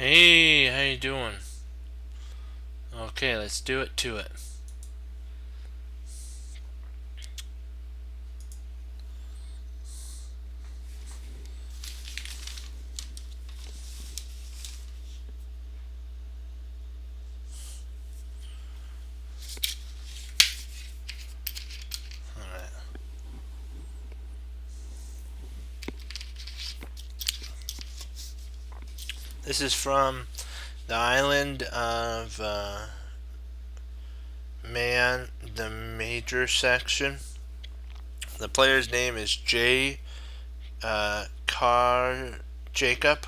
Hey, how you doing? Okay, let's do it to it. Alright. This is from the island of Man, the major section. The player's name is J. Car Jacob.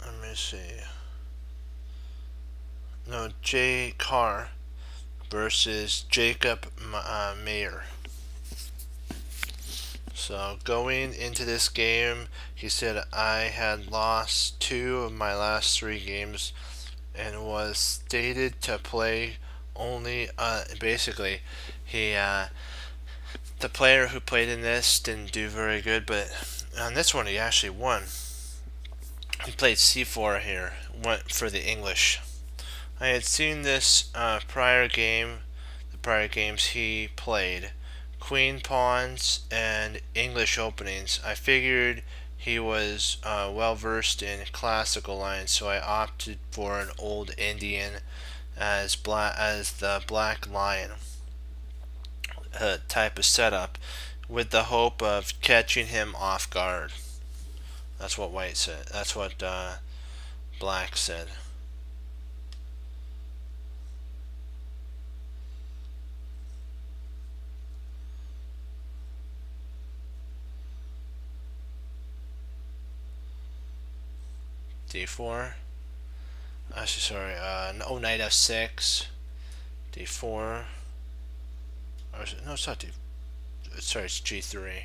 Let me see. No, J. Carr versus Jacob Mayer. So going into this game, he said I had lost 2 of my last 3 games and was stated to play only. Basically, he the player who played in this didn't do very good, but on this one he actually won. He played c4 here, went for the English. I had seen this the prior games he played, Queen Pawns and English openings. I figured he was well versed in classical lines, so I opted for an old Indian as the Black Lion type of setup, with the hope of catching him off guard. That's what White said. That's what Black said. D4. Sorry. No, knight f6. D4. Or no, it's not D. Sorry, it's G3.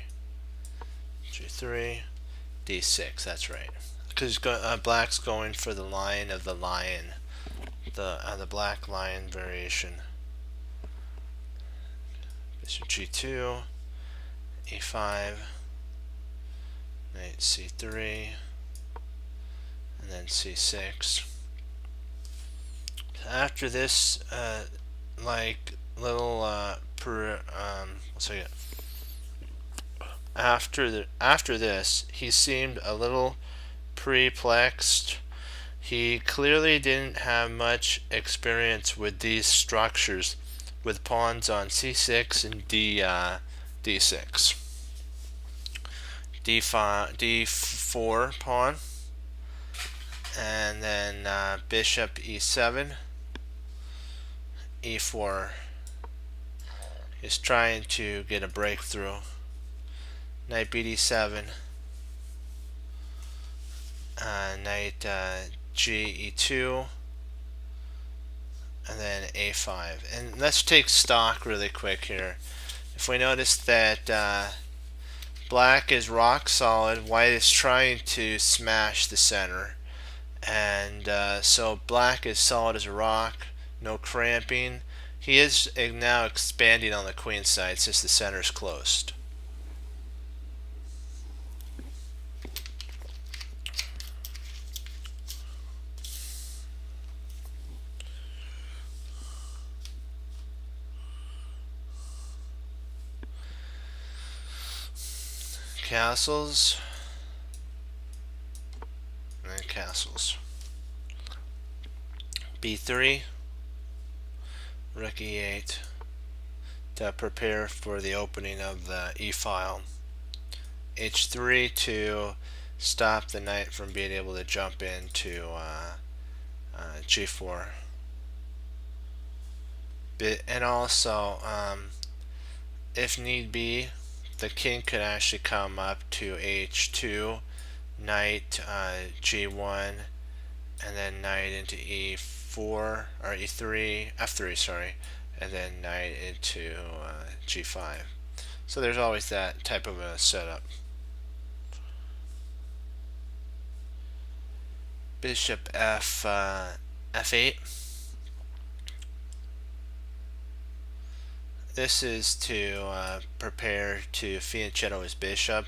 G3. D6. That's right. Because Black's going for the line of the lion, the Black Lion variation. Bishop G2. E5. Knight C3. And then C6. After this, like little let's see. After this, he seemed a little perplexed. He clearly didn't have much experience with these structures, with pawns on c6 and d6, d5, d4 pawn, and then bishop e7, e4. He's trying to get a breakthrough. Knight bd7, knight ge2, and then a5. And let's take stock really quick here. If we notice that black is rock solid, white is trying to smash the center, and so black is solid as a rock, no cramping. He is now expanding on the queen side since the center is closed. Castles and castles. B3, rook E8 to prepare for the opening of the E file. H3 to stop the knight from being able to jump into G4. And also, if need be, the king could actually come up to H2, knight G1, and then knight into E4 or E3, F3, sorry, and then knight into G5. So there's always that type of a setup. Bishop F8. This is to prepare to fianchetto his bishop.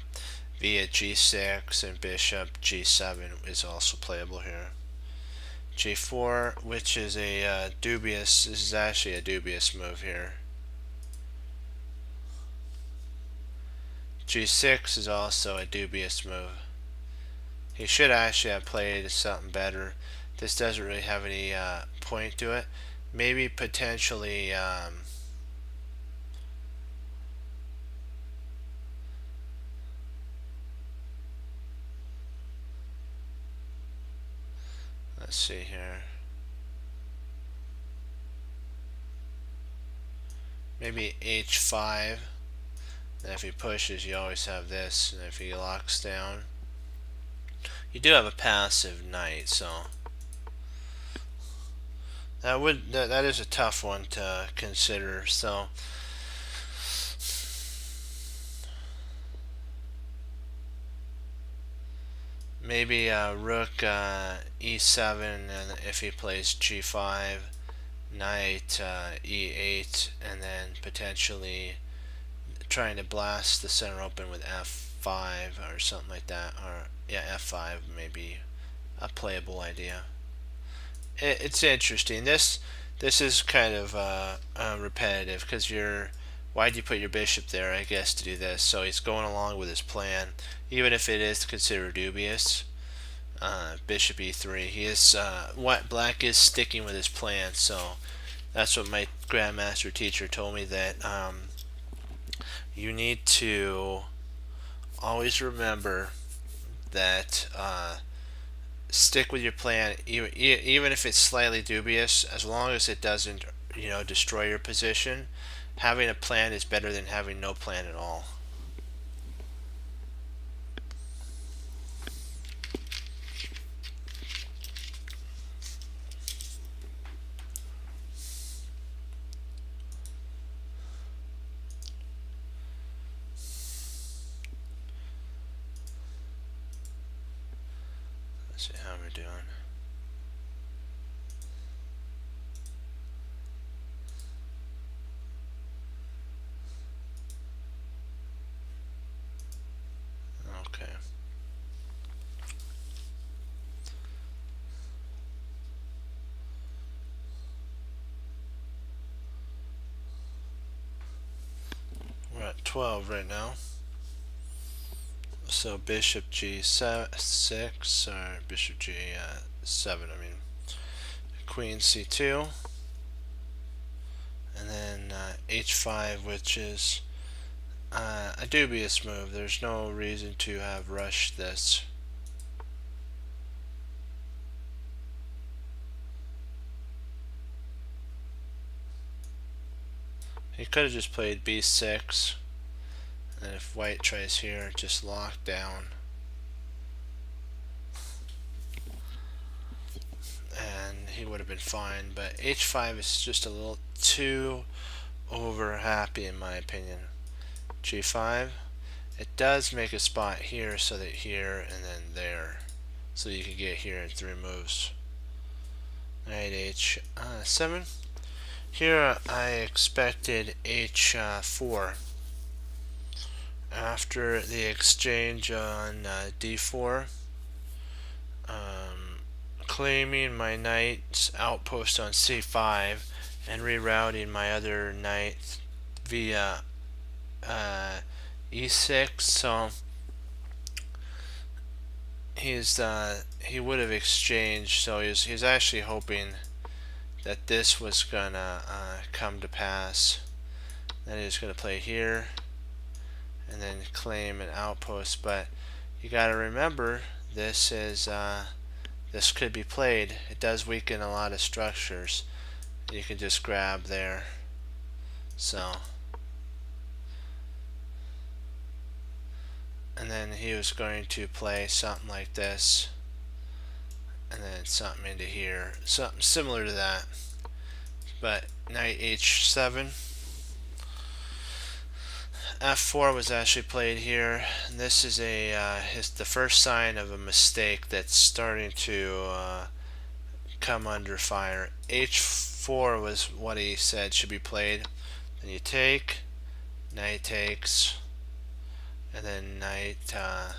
via g6, and bishop g7 is also playable here. g4, which is a dubious, this is actually a dubious move here. g6 is also a dubious move. He should actually have played something better. This doesn't really have any point to it. Maybe potentially let's see here. Maybe h5. And if he pushes, you always have this. And if he locks down, you do have a passive knight. So that is a tough one to consider. So maybe rook e7, and if he plays g5, knight e8, and then potentially trying to blast the center open with f5 or something like that, or yeah, f5 may be a playable idea. It's interesting. This is kind of repetitive, because why'd you put your bishop there? I guess to do this. So he's going along with his plan, even if it is considered dubious. Bishop e3. He is what black is sticking with his plan. So that's what my grandmaster teacher told me, that you need to always remember that stick with your plan, even if it's slightly dubious, as long as it doesn't, destroy your position. Having a plan is better than having no plan at all. Let's see how we're doing. Okay. We're at 12 right now. So bishop g6, or bishop g7, I mean. Queen c2. And then h5, which is a dubious move. There's no reason to have rushed this. He could have just played b6, and if white tries here, just lock down. And he would have been fine, but h5 is just a little too over happy in my opinion. g5, it does make a spot here, so that here and then there, so you can get here in 3 moves. Knight h7. Here I expected h4. After the exchange on d4, claiming my knight's outpost on c5 and rerouting my other knight via e6. So he would have exchanged. So he's actually hoping that this was gonna come to pass. Then he's gonna play here and then claim an outpost. But you got to remember, this could be played. It does weaken a lot of structures. You can just grab there. So, and then he was going to play something like this, and then something into here, something similar to that. But knight h7. f4 was actually played here. And this is the first sign of a mistake that's starting to come under fire. h4 was what he said should be played. Then you take, knight takes, and then knight to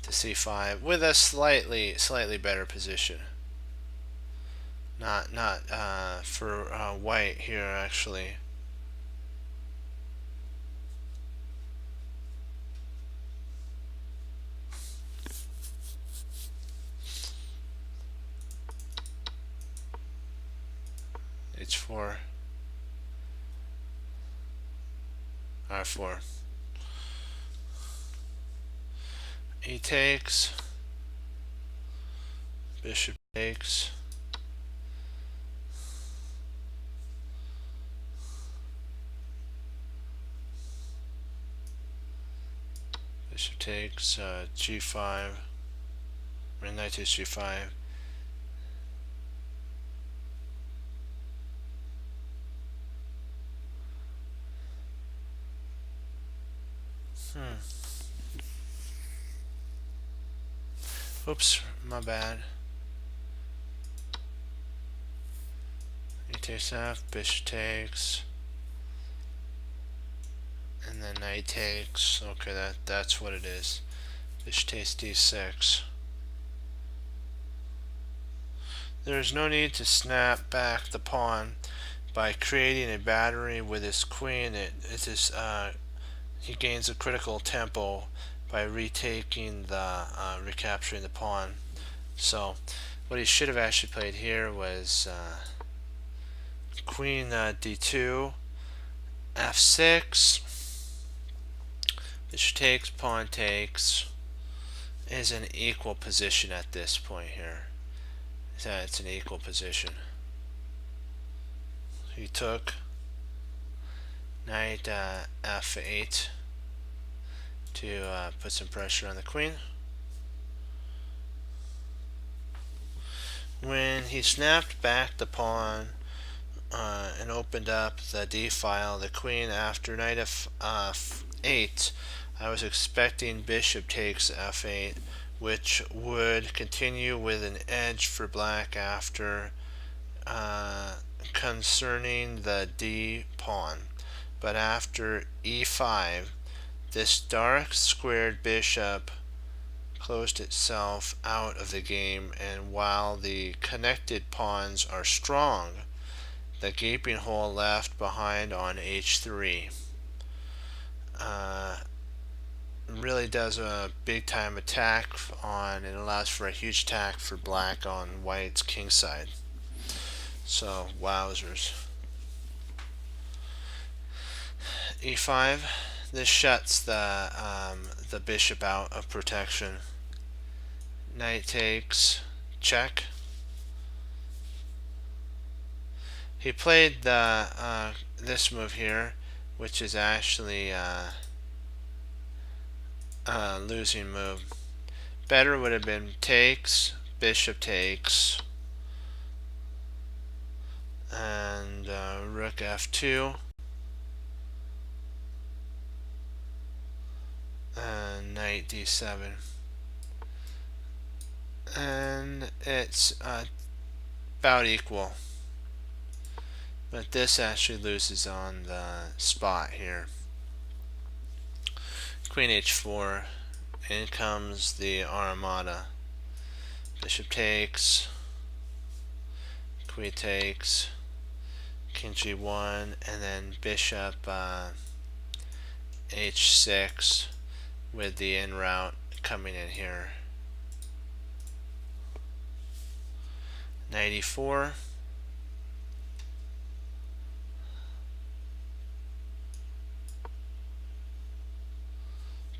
c5 with a slightly better position. Not for white here actually. h4, r4. He takes, bishop takes, bishop takes, g5, knight takes g5. Oops, my bad. He takes f, bishop takes, and then knight takes. Okay, that's what it is. Bishop takes d6. There is no need to snap back the pawn by creating a battery with his queen. He gains a critical tempo by retaking the recapturing the pawn. So what he should have actually played here was queen d2, f6, bishop takes, pawn takes, is an equal position at this point here. So it's an equal position. He took knight f8 to put some pressure on the queen. When he snapped back the pawn and opened up the d file, the queen after knight f8, I was expecting bishop takes f8, which would continue with an edge for black after concerning the d pawn. But after e5, this dark squared bishop closed itself out of the game, and while the connected pawns are strong, the gaping hole left behind on h3 really does a big time attack on, and allows for a huge attack for black on white's king side. So wowzers. e5, this shuts the bishop out of protection. Knight takes, check. He played the this move here, which is actually losing move. Better would have been takes, bishop takes, and rook f2, and knight d7, and it's about equal, but this actually loses on the spot here. Queen h4, in comes the armada. Bishop takes, queen takes, king g1, and then bishop h6 with the in route coming in here. Knight e4,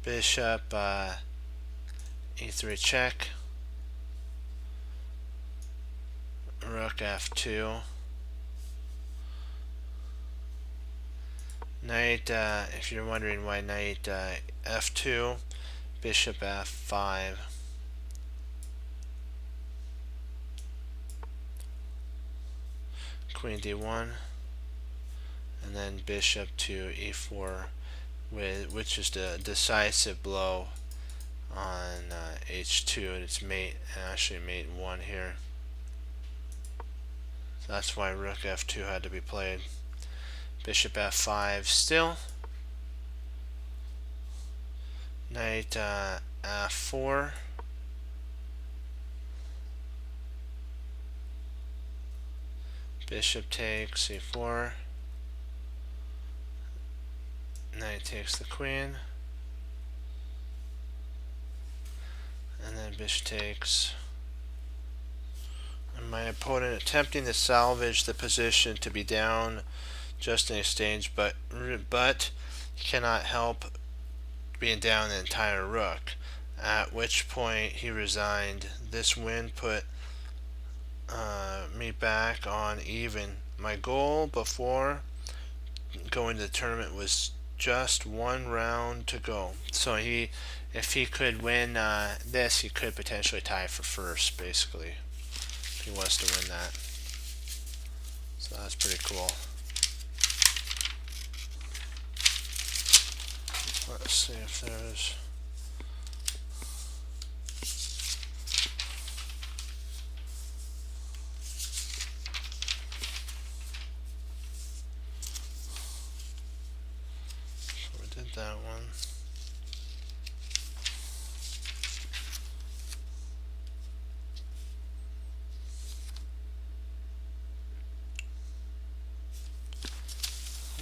bishop e3 check, rook f2, knight, if you're wondering why knight f2, bishop f5, queen d1, and then bishop to e4, which is the decisive blow on h2, and it's mate, actually mate 1 here. So that's why rook f2 had to be played. Bishop f5 still. Knight f4. Bishop takes c4. Knight takes the queen. And then bishop takes. And my opponent attempting to salvage the position to be down just in exchange, but he cannot help being down the entire rook. At which point he resigned. This win put me back on even. My goal before going to the tournament was just one round to go. So if he could win this, he could potentially tie for first, basically, if he wants to win that. So that's pretty cool. Let's see if there's... So we did that one.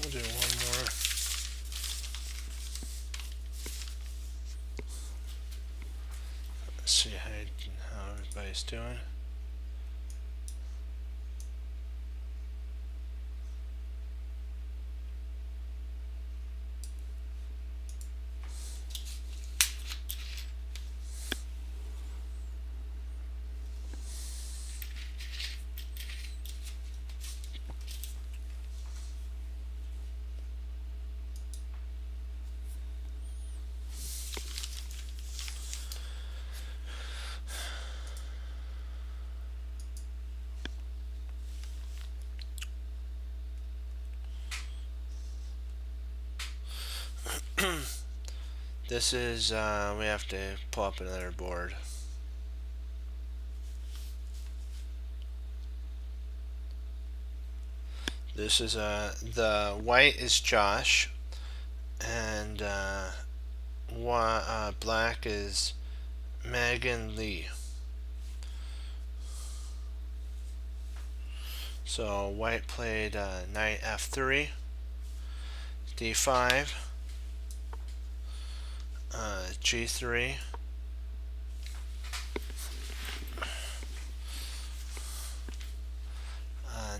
We'll do one more. Let's see how everybody's doing. This is, we have to pull up another board. This is, the white is Josh, and black is Megan Lee. So white played knight f3, d5, g3,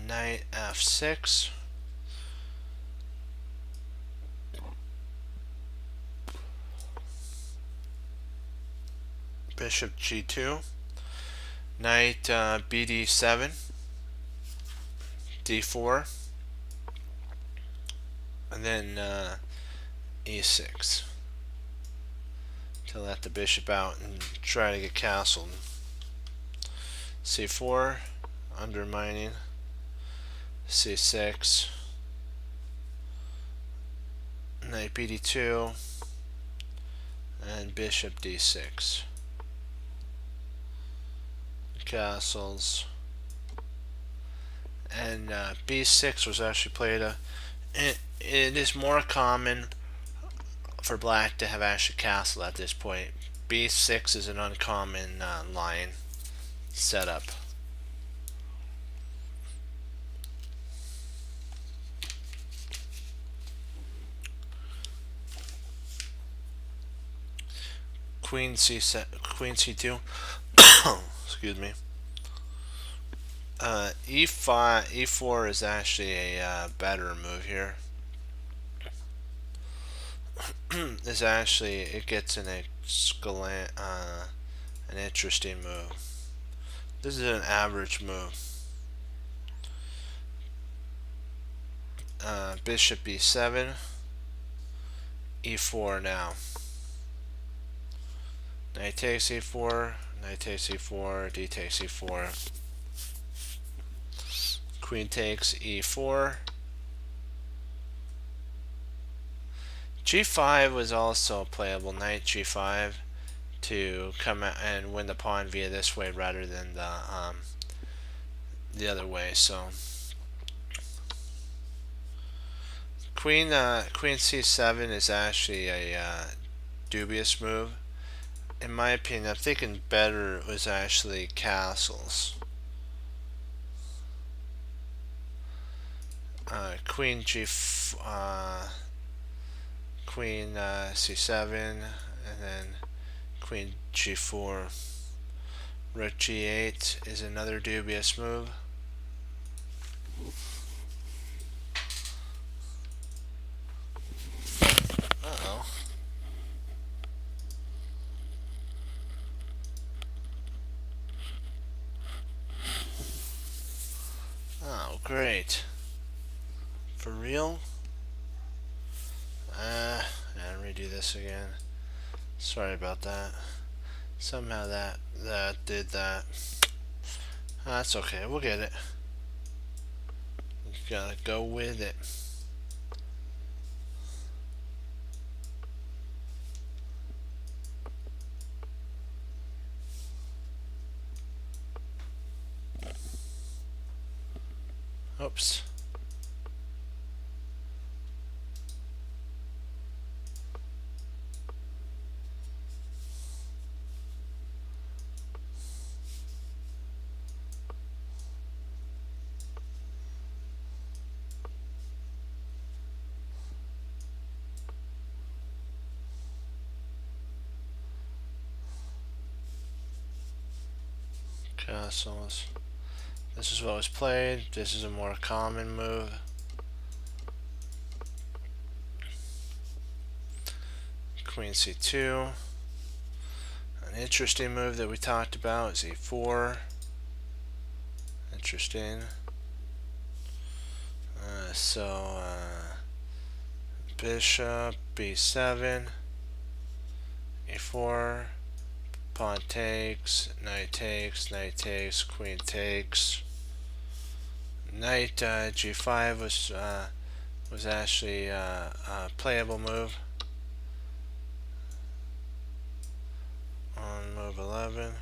knight f6, bishop g2, knight bd7, d4, and then e6 to let the bishop out and try to get castled. c4, undermining, c6, knight bd2, and bishop d6. Castles. And b6 was actually played it is more common for black to have actually castled at this point. b6 is an uncommon line setup. Queen c2. Excuse me. e4 is actually a better move here. Is actually, it gets an interesting move. This is an average move. Bishop e7, e4 now. Knight takes e4, knight takes e4, d takes e4. Queen takes e4. g5 was also playable, knight g5, to come out and win the pawn via this way rather than the other way. So queen c7 is actually a dubious move. In my opinion, I'm thinking better was actually castles. Queen Queen C7, and then Queen G4. Rook G8 is another dubious move. Uh-oh. Oh, great. For real? And redo this again. Sorry about that. Somehow that did that. That's okay. We'll get it. You gotta go with it. Oops. Castles. This is what was played. This is a more common move. Queen C2. An interesting move that we talked about is E4. Interesting. Bishop B7, E4, pawn takes, knight takes, knight takes, queen takes. Knight G5 was actually a playable move on move 11.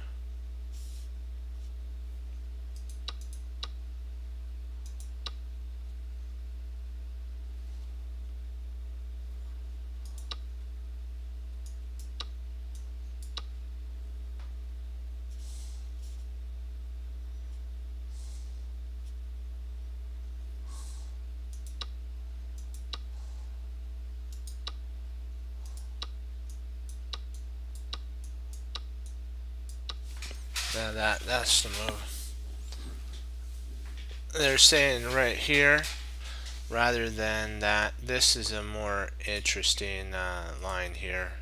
That's the move. They're saying right here, rather than that, this is a more interesting line here.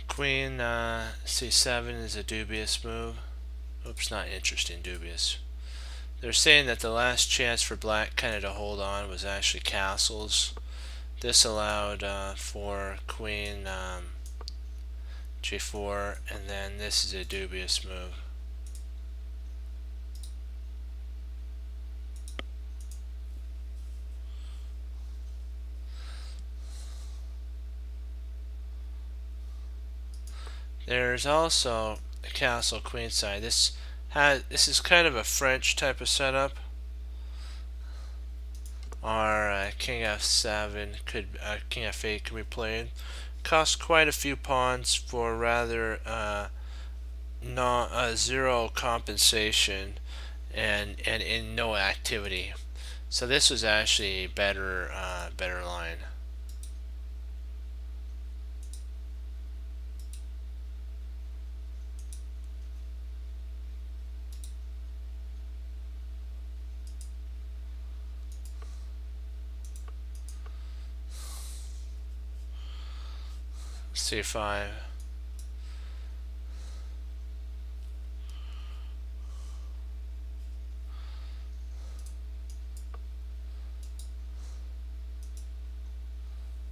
Queen C7 is a dubious move. Oops, not interesting, dubious. They're saying that the last chance for black kind of to hold on was actually castles. This allowed for queen G4, and then this is a dubious move. There's also a castle queenside. This is kind of a French type of setup. Our King F7 King F8 could be played. Costs quite a few pawns for rather zero compensation and in no activity. So this was actually a better line. C5.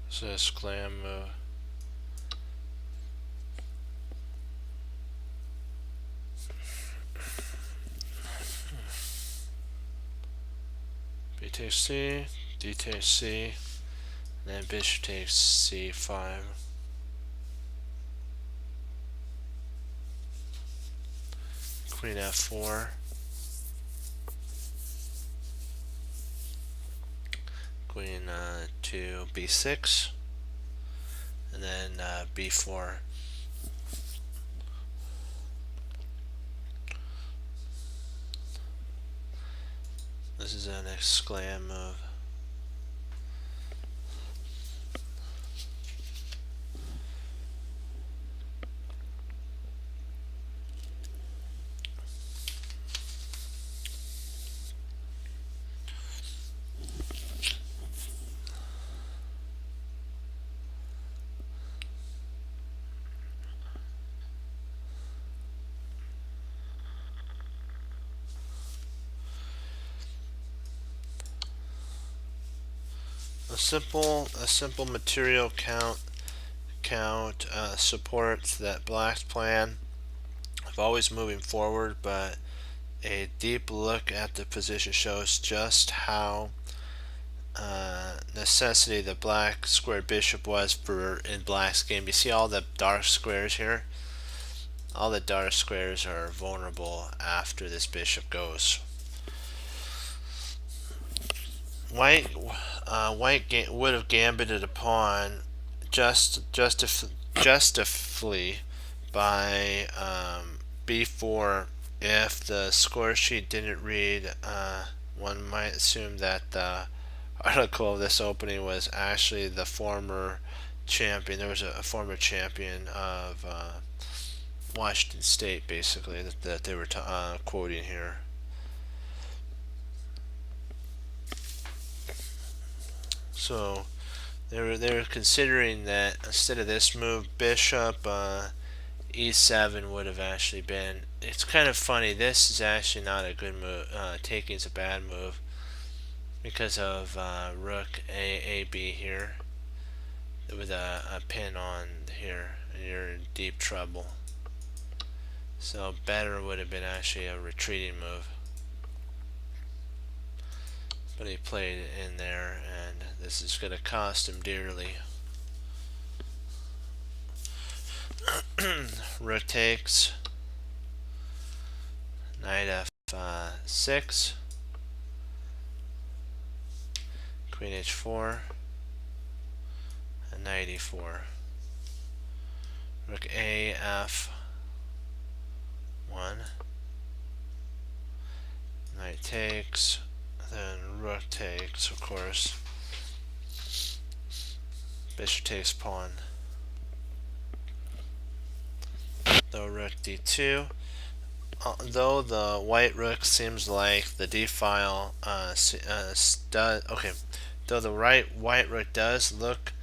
So this clam move. B takes C, D takes C, and then bishop takes C5. Queen F4. queen to b6, and then b4. This is an exclam move. A simple material count supports that black's plan of always moving forward, but a deep look at the position shows just how necessity the black square bishop was for in black's game. You see all the dark squares here? All the dark squares are vulnerable after this bishop goes. White would have gambited a pawn justifully by b4 if the score sheet didn't read. One might assume that the article of this opening was actually the former champion. There was a former champion of Washington State, basically, that they were quoting here. So they were considering that instead of this move, bishop e7 would have actually been. It's kind of funny. This is actually not a good move. Taking is a bad move because of rook a-b here with a pin on here. You're in deep trouble. So better would have been actually a retreating move. But he played it in there, and this is going to cost him dearly. Rook takes, knight f6, queen h4, and knight e4. Rook a f1, knight takes, then rook takes, of course. Bishop takes pawn. Though rook d2. Though the white rook seems like the d file okay. Though the white rook does look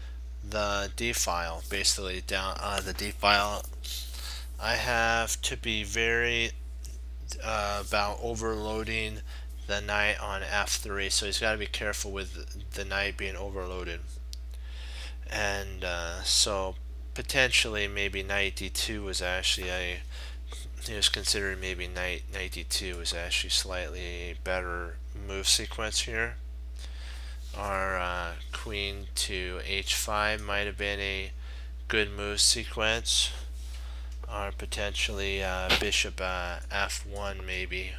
the d file, basically down the d file. I have to be very about overloading the knight on f3, so he's got to be careful with the knight being overloaded. And so potentially maybe knight d2 was actually he was considering maybe knight d2 was actually slightly better move sequence here. Our queen to h5 might have been a good move sequence, or potentially bishop f1 maybe,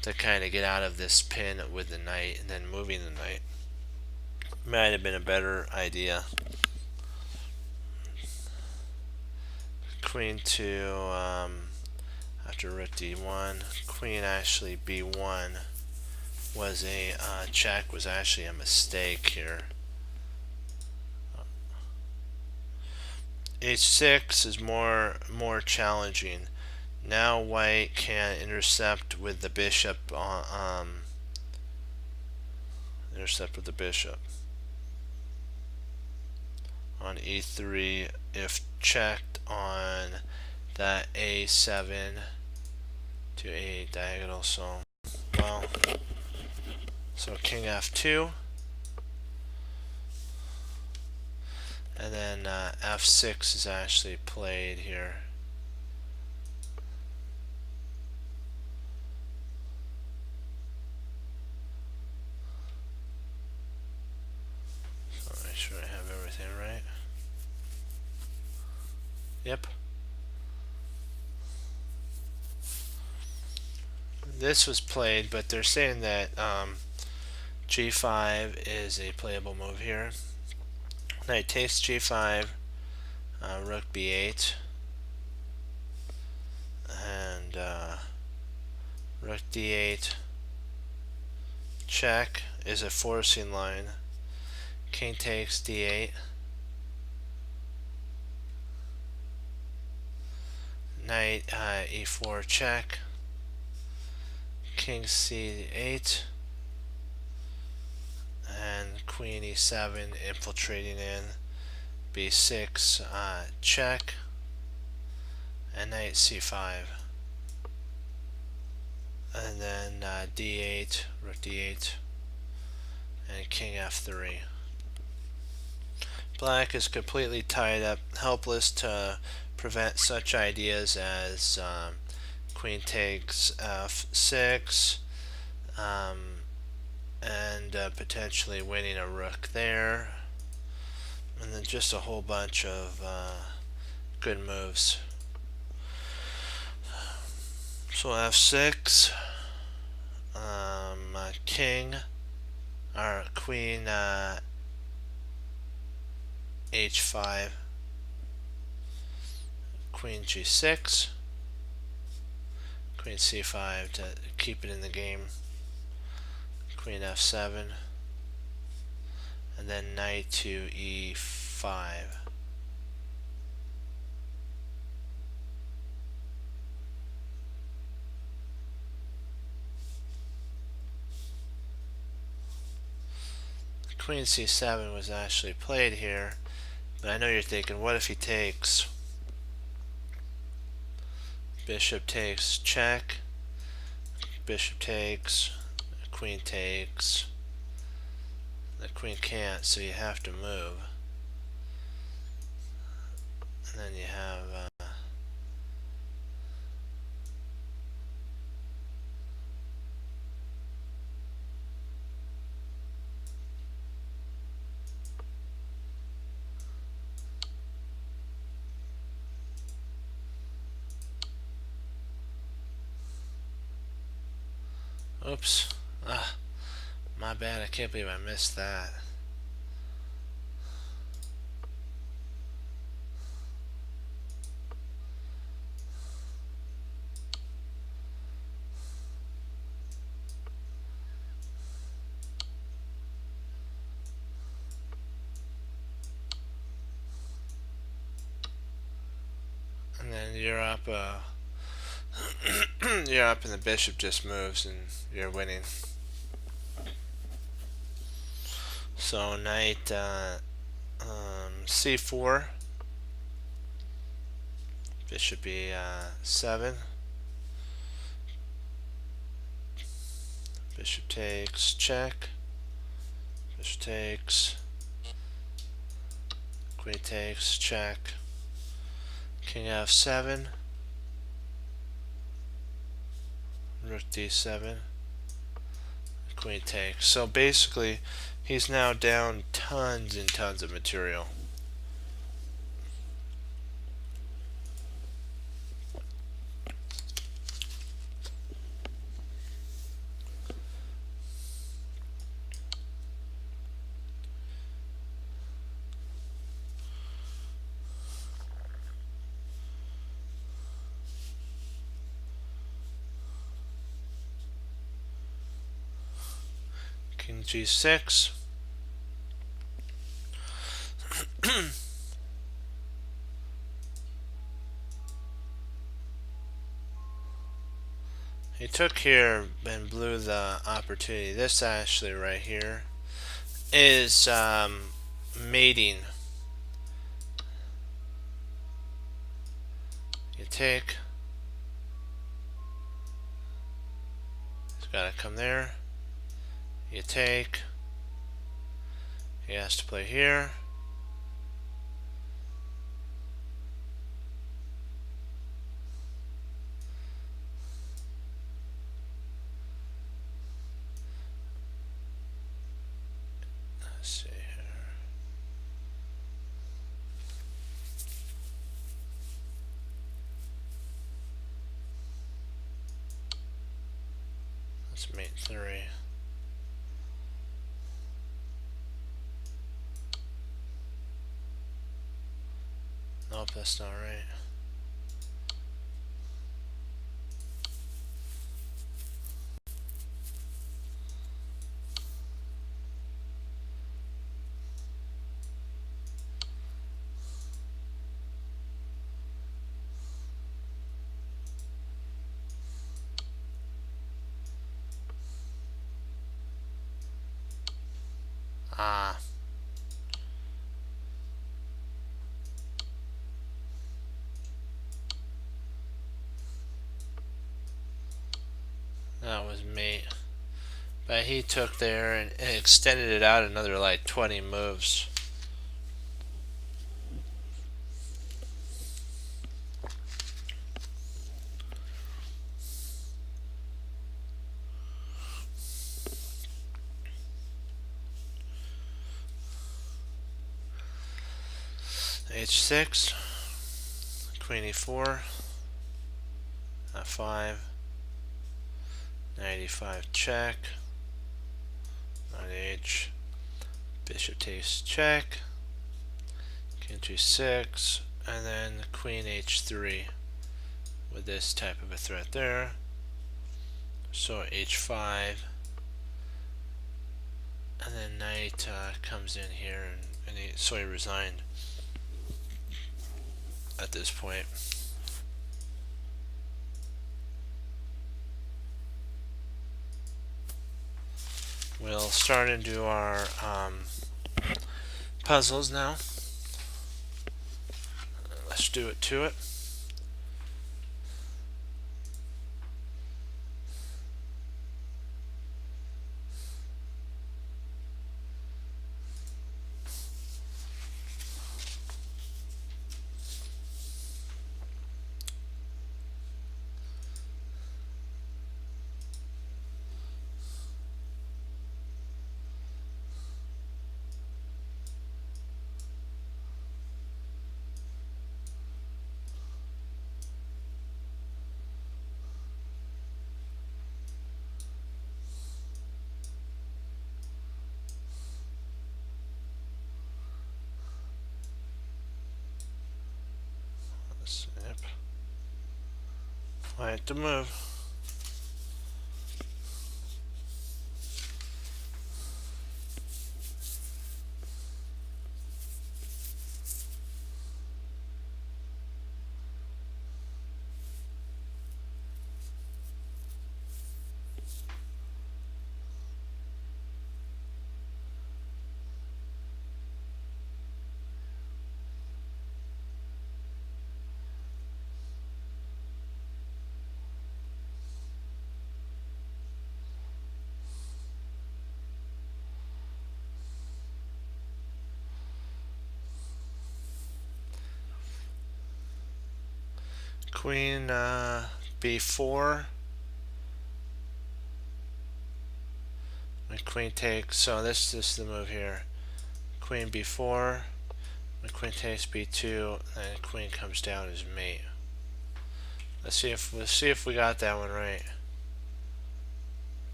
to kind of get out of this pin with the knight, and then moving the knight might have been a better idea. Queen to after rook d1, queen actually b1 was a check, was actually a mistake here. h6 is more challenging. Now white can intercept with the bishop on on e3 if checked on that a7 to a diagonal. So well, so king f2, and then f6 is actually played here. So make sure I have everything right. Yep. This was played, but they're saying that G5 is a playable move here. Knight takes G5, Rook B8, and Rook D8. Check is a forcing line. King takes D8. Knight E4 check. King C8. And Queen E7 infiltrating in. B6 check. And Knight C5. And then D8, Rook D8, and King F3. Black is completely tied up, helpless to prevent such ideas as Queen takes F6, and potentially winning a Rook there, and then just a whole bunch of good moves. So F6, King, or Queen H5, Queen G6, Queen C5 to keep it in the game, Queen F7, and then Knight to E5. Queen C7 was actually played here, but I know you're thinking, what if he takes? Bishop takes, check. Bishop takes, Queen takes. The Queen can't, so you have to move. And then you have oops. My bad, I can't believe I missed that. And then you're up, you're up and the bishop just moves and you're winning. So Knight C4, Bishop B7, Bishop takes, check, Bishop takes, Queen takes, check, King F7, Rook D7, Queen takes. So basically, he's now down tons and tons of material. King G6. He took here and blew the opportunity. This actually right here is mating. You take. He's got to come there. You take. He has to play here. Let's see here. Let's mate 3. Nope, that's not right. Ah. That was mate. But he took there and extended it out another like 20 moves. H6, Queen E4, F5, Knight E5 check, Knight H, Bishop takes check, King G6, and then Queen H3 with this type of a threat there. So H5, and then Knight comes in here, and so he resigned at this point. We'll start into our puzzles now. Let's do it to it. Snip. Right to move. Queen B4. My queen takes. So this is the move here. Queen B4. My queen takes B2, and queen comes down as mate. Let's see if we got that one right.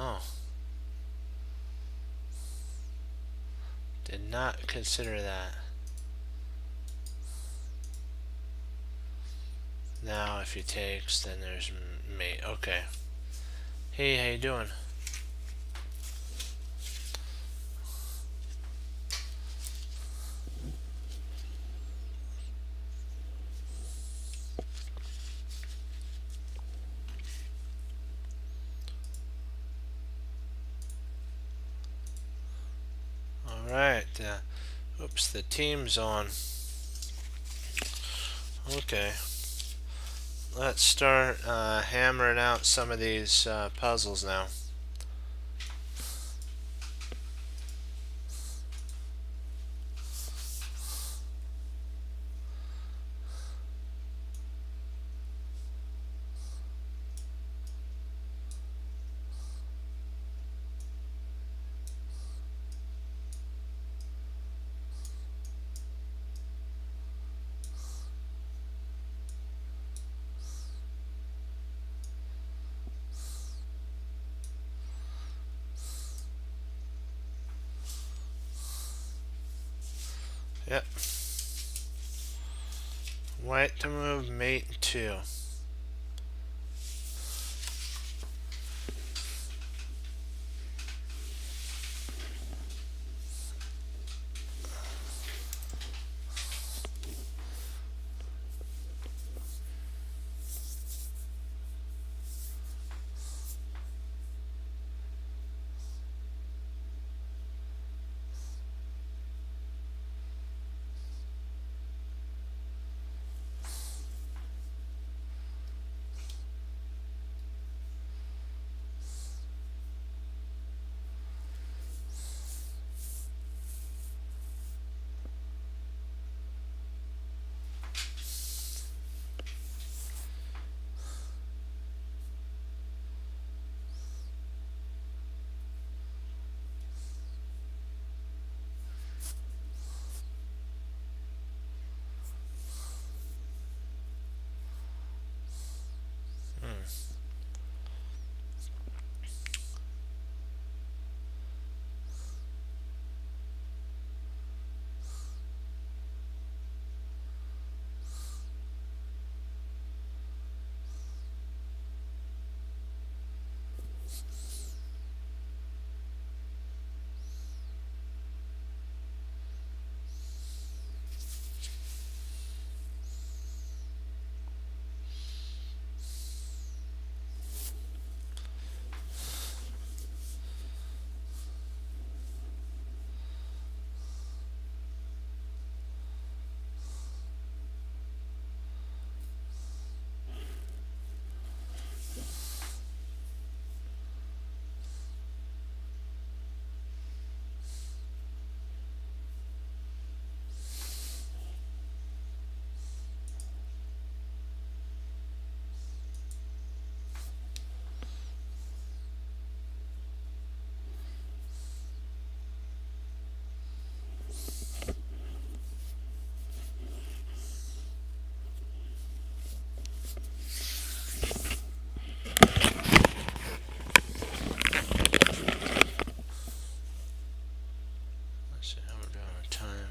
Oh. Did not consider that. Now if he takes, then there's mate. Okay. Hey, how you doing? Alright. Oops, the team's on. Okay. Let's start hammering out some of these puzzles now. Yep. White to move mate 2. Let's see how we're doing on time.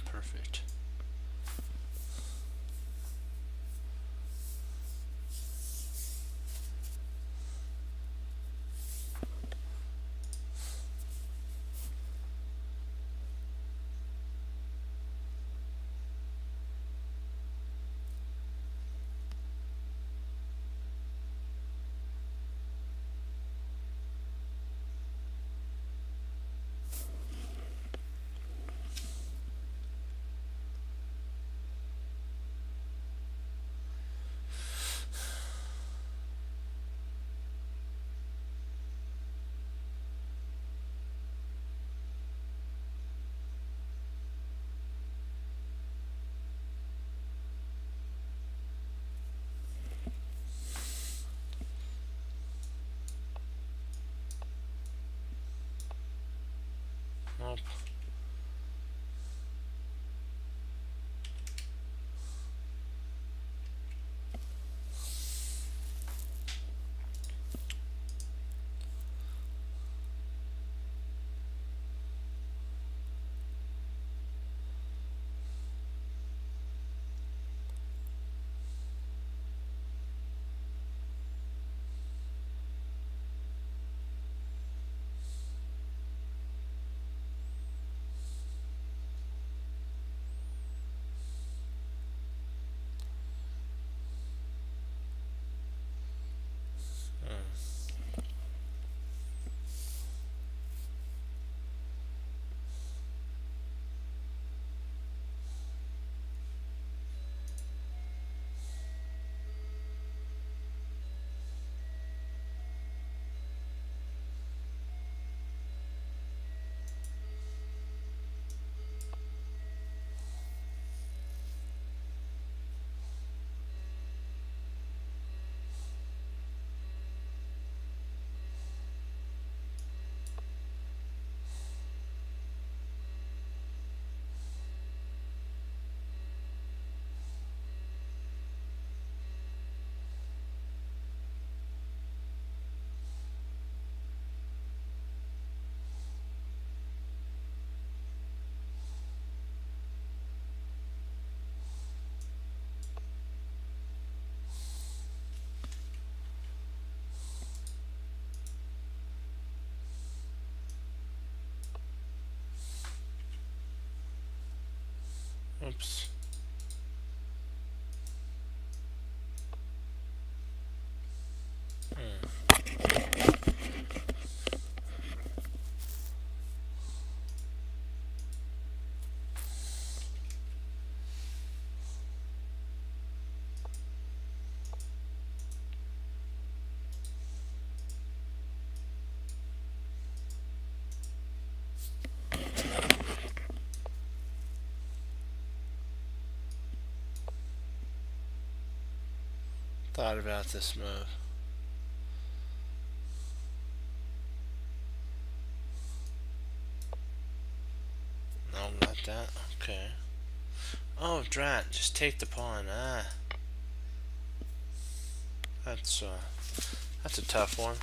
Perfect. Nope. Oops. Thought about this move. No, not that. Okay. Oh, drat. Just take the pawn. Ah. That's a tough one.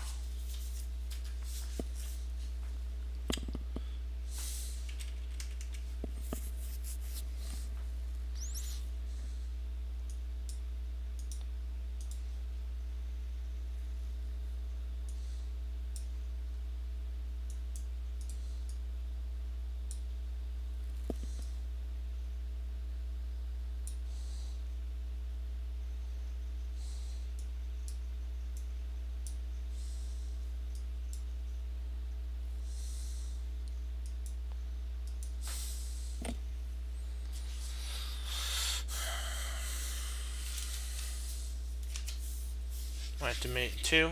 Might have to mate 2.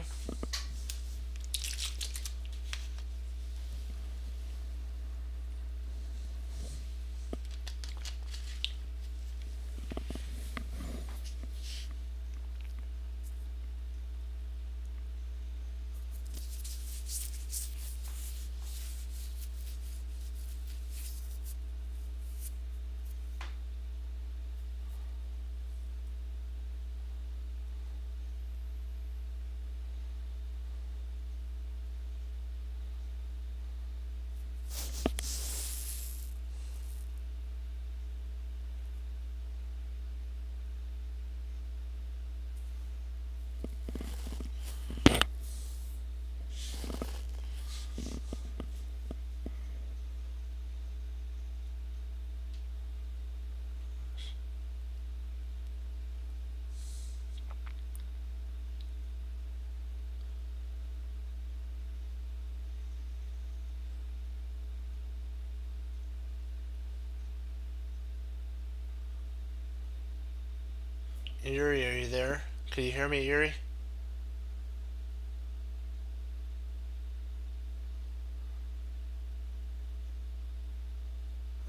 Yuri, are you there? Can you hear me, Yuri?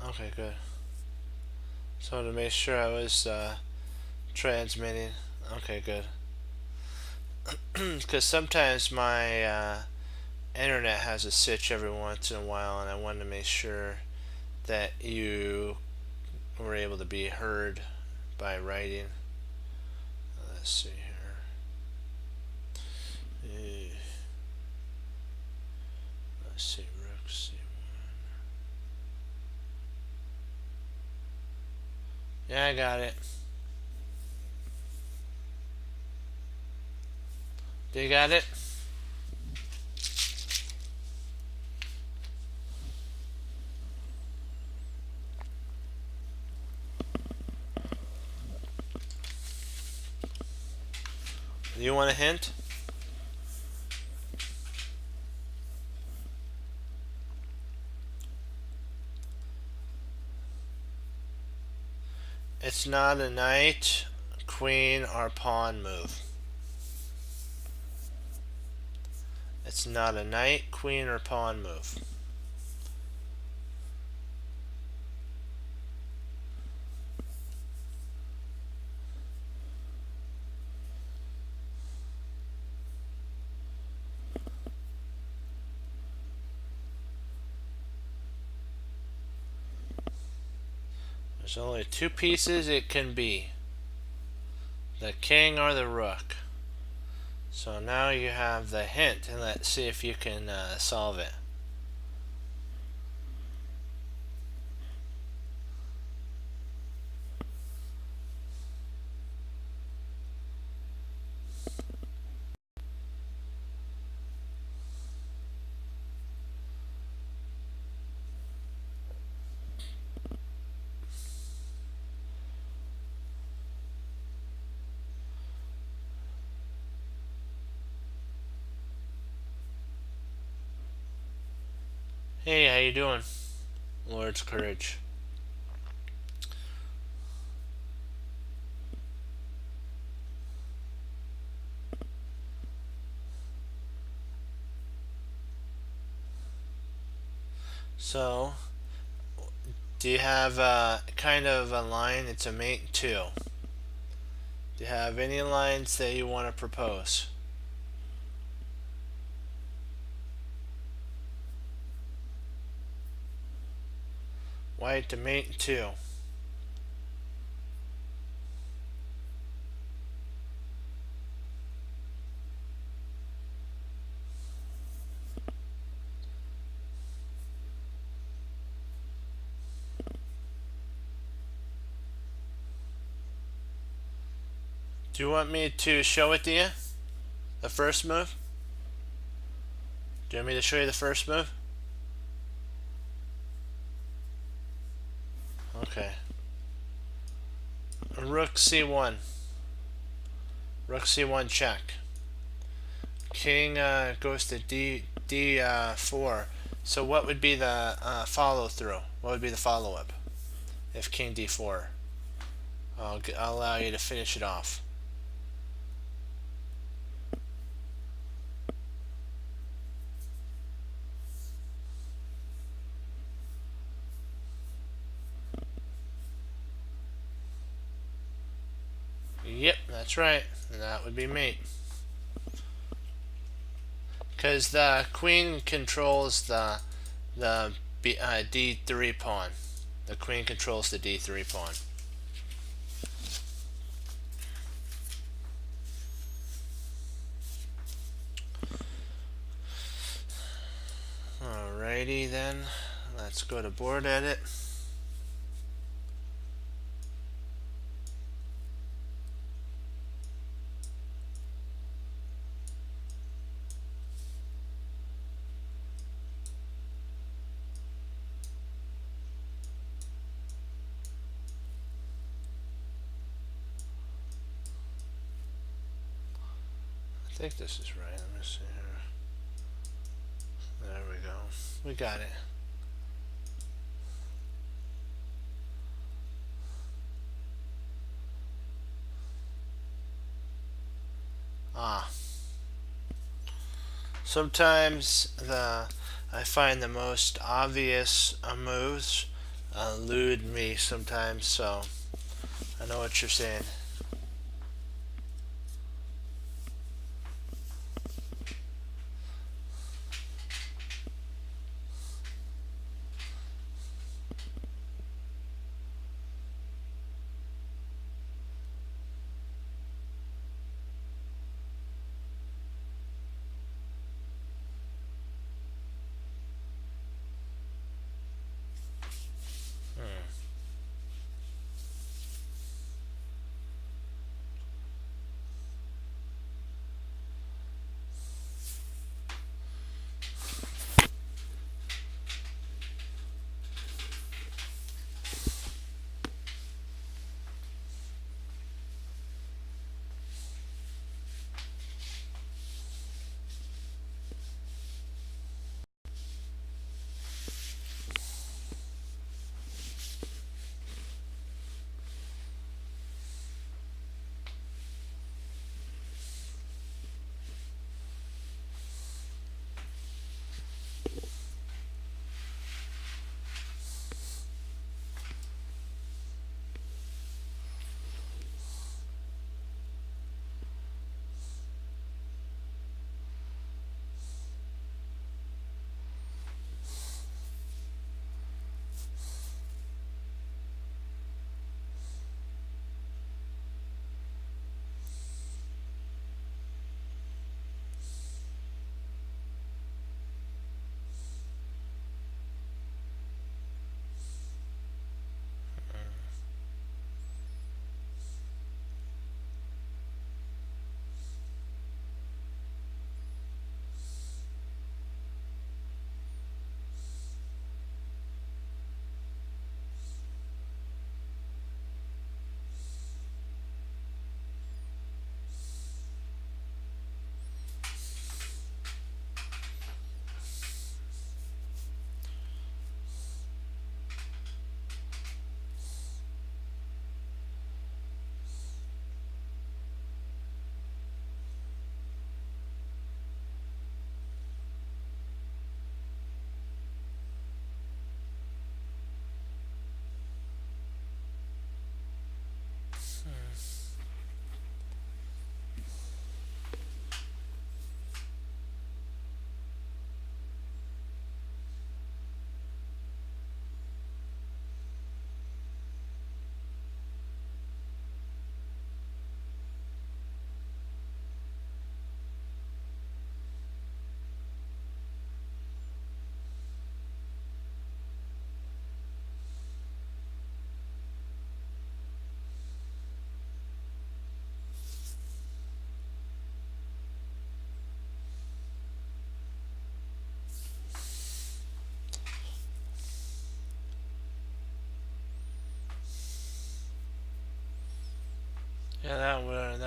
Okay, good. So to make sure I was transmitting. Okay, good. Because sometimes my internet has a sitch every once in a while, and I wanted to make sure that you were able to be heard by writing. Let's see here. Let's see, rook c1. Yeah, I got it. You got it? Do you want a hint? It's not a knight, queen, or pawn move. It's not a knight, queen, or pawn move. There's only 2 pieces it can be. The king or the rook. So now you have the hint, and let's see if you can solve it. Hey, how you doing? Lord's Courage. So, do you have kind of a line? It's a mate two. Do you have any lines that you want to propose? White to mate two. Do you want me to show it to you? The first move? Do you want me to show you the first move? Okay. Rook c1. Rook c1 check. King goes to d4. So what would be the follow through? What would be the follow up if king d4? I'll allow you to finish it off. Yep, that's right. And that would be mate. Because the queen controls the d3 pawn. The queen controls the d3 pawn. Alrighty then, let's go to board edit. I think this is right. Let me see here. There we go. We got it. Ah. Sometimes I find the most obvious moves elude me sometimes, so I know what you're saying.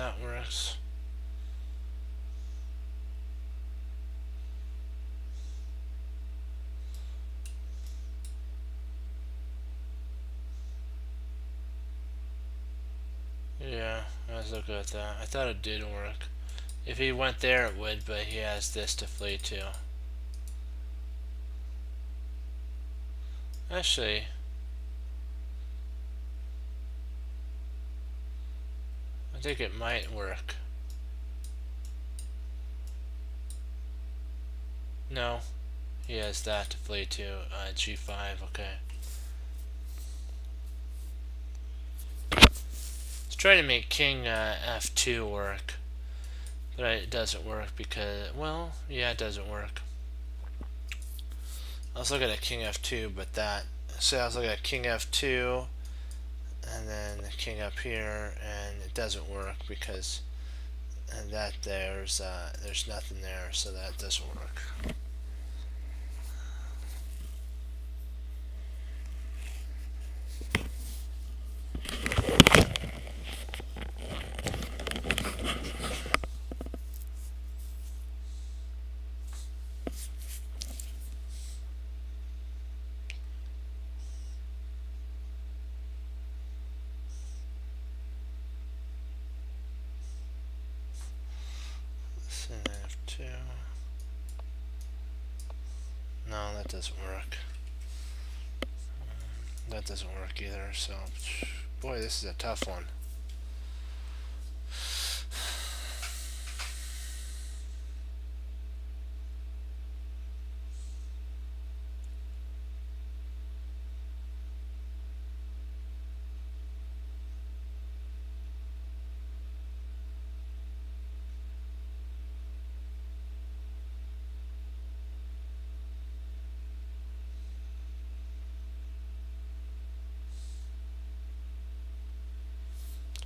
that works. Yeah, I was looking at that. I thought it did work. If he went there, it would, but he has this to flee to. Actually, I think it might work. No, he has that to flee to. G5, okay. Let's try to make King F2 work. But it doesn't work because, well, yeah, it doesn't work. I was looking at King F2, but that, so I was looking at King F2, and then King up here, and it doesn't work because that there's nothing there, so that doesn't work. F2. No, that doesn't work. That doesn't work either, so boy, this is a tough one.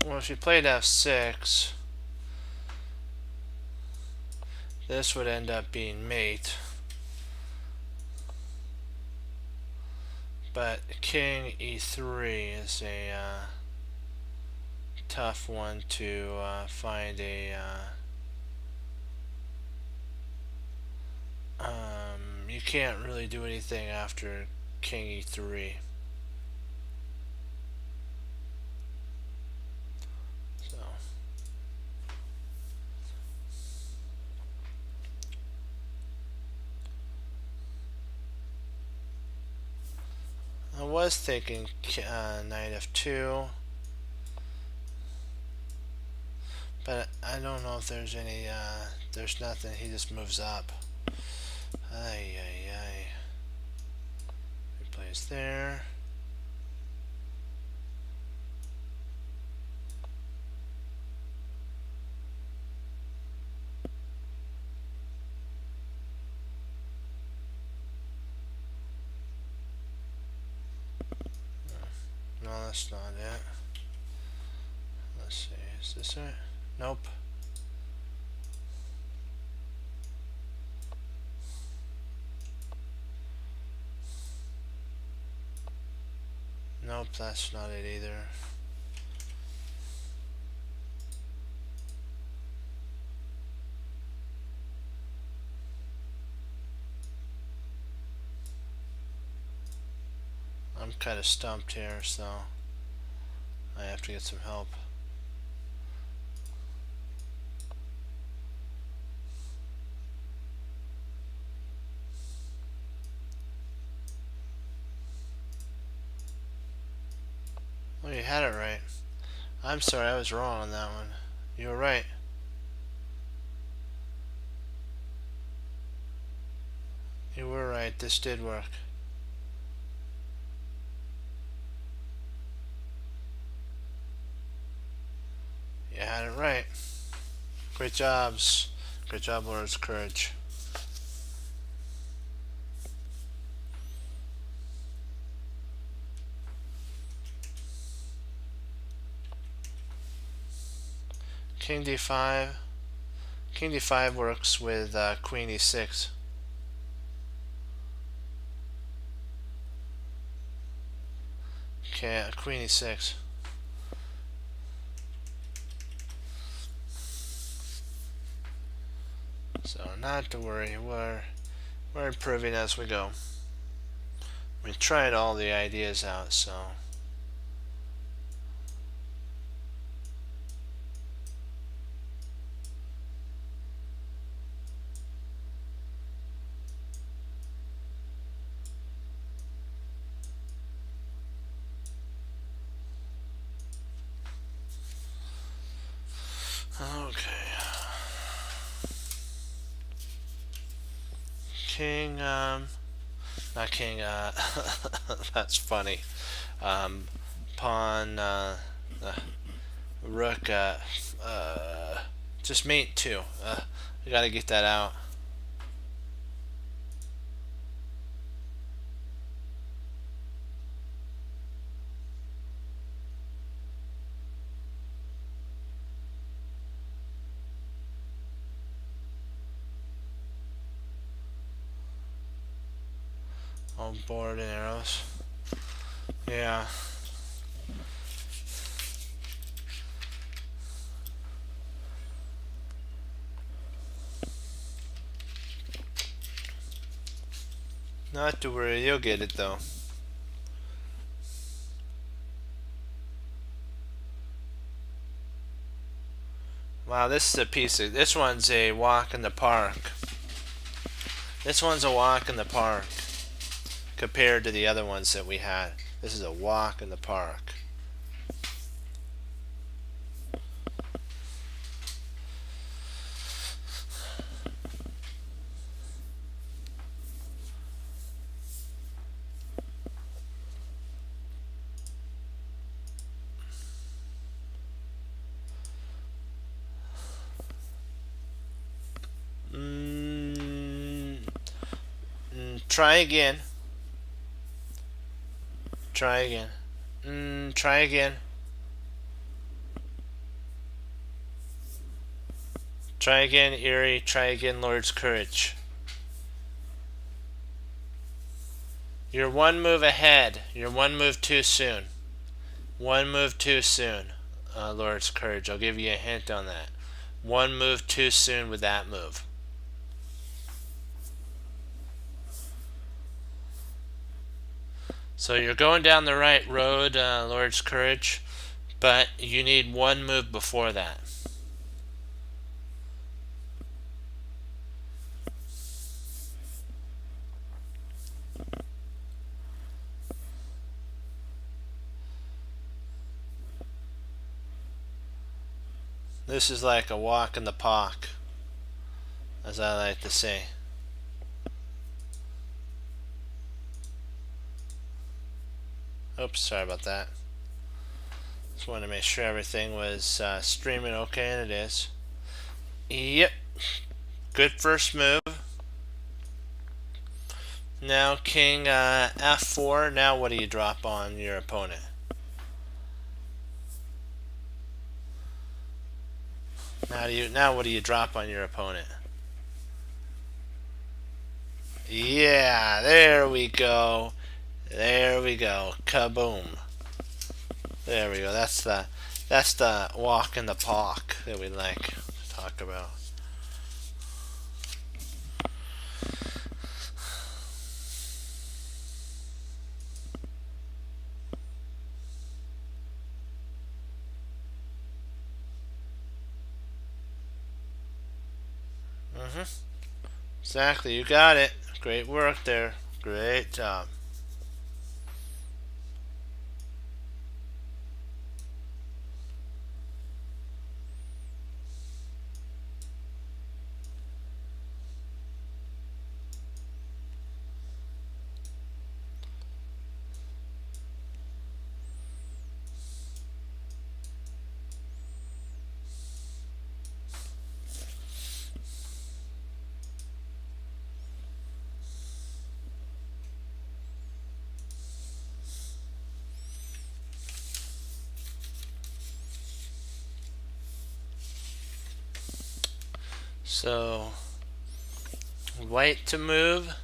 Well, if you played F6, this would end up being mate. But King E3 is a tough one to find a you can't really do anything after King E3. So I was thinking Knight F2, but I don't know if there's any there's nothing. He just moves up. Ay ay ay. He plays there. No, that's not it. Let's see, is this it? Nope. Nope, that's not it either. I'm kind of stumped here, so I have to get some help. Oh, you had it right. I'm sorry, I was wrong on that one. You were right. You were right, this did work. You had it right. Great jobs. Great job, Lord's Courage. King D5. King D5 works with Queen E6. Okay, Queen E6. So not to worry, we're improving as we go. We tried all the ideas out, so. Okay. King, not king, that's funny. Pawn, rook, just mate 2. I gotta get that out. All board and arrows. Yeah. Not to worry, you'll get it though. Wow, this is a piece of. This one's a walk in the park. This one's a walk in the park compared to the other ones that we had. This is a walk in the park. Try again. Try again. Try again. Try again, Erie. Try again, Lord's Courage. You're one move ahead. You're one move too soon. One move too soon, Lord's Courage. I'll give you a hint on that. One move too soon with that move. So you're going down the right road, Lord's Courage, but you need one move before that. This is like a walk in the park, as I like to say. Oops, sorry about that. Just wanted to make sure everything was streaming okay, and it is. Yep. Good first move. Now King F4. Now what do you drop on your opponent? Now what do you drop on your opponent? Yeah, there we go. There we go. Kaboom. There we go. That's the walk in the park that we like to talk about. Exactly. You got it. Great work there. Great job. So, white to move.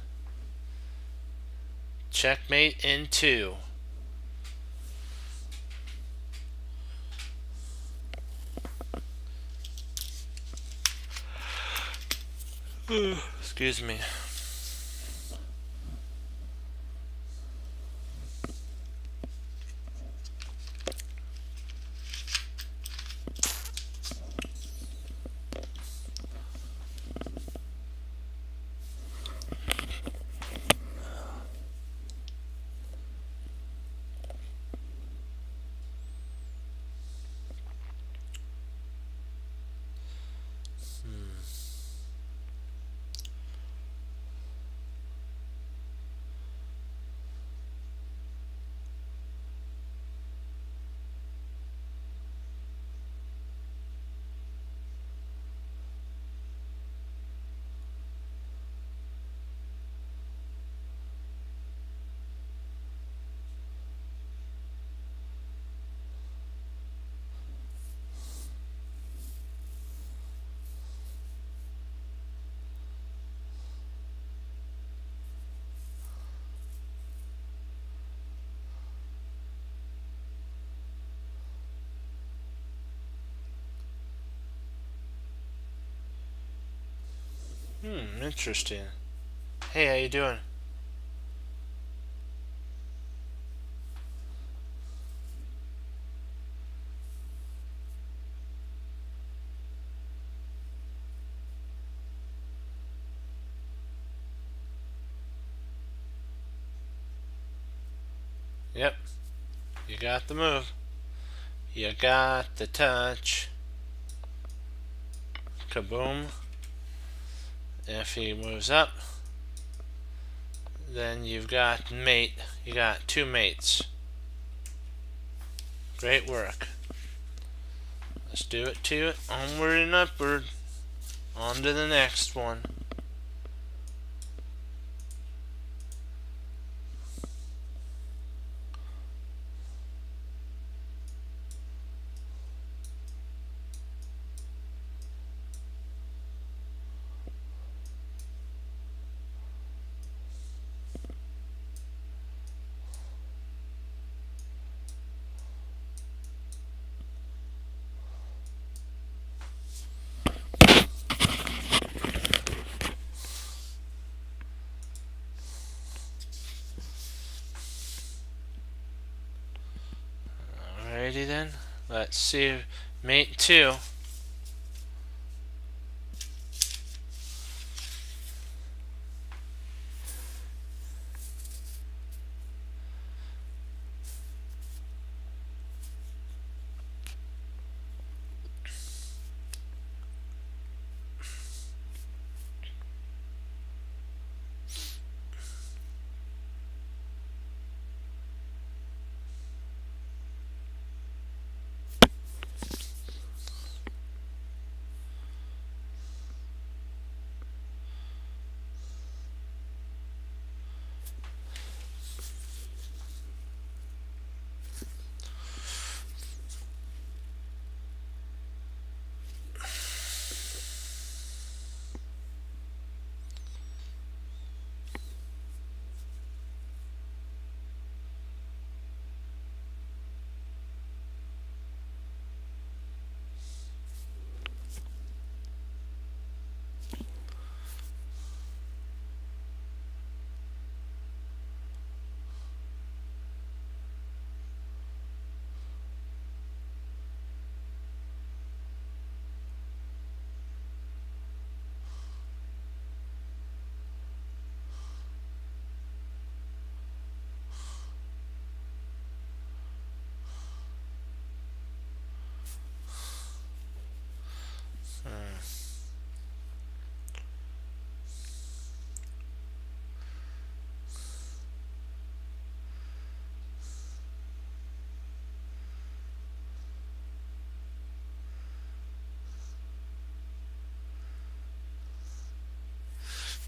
Checkmate in 2. Excuse me. Interesting. Hey, how you doing? Yep, you got the move. You got the touch. Kaboom. If he moves up, then you've got mate. You got two mates. Great work. Let's do it to it. Onward and upward. On to the next one. Alrighty then. Let's see. Mate 2.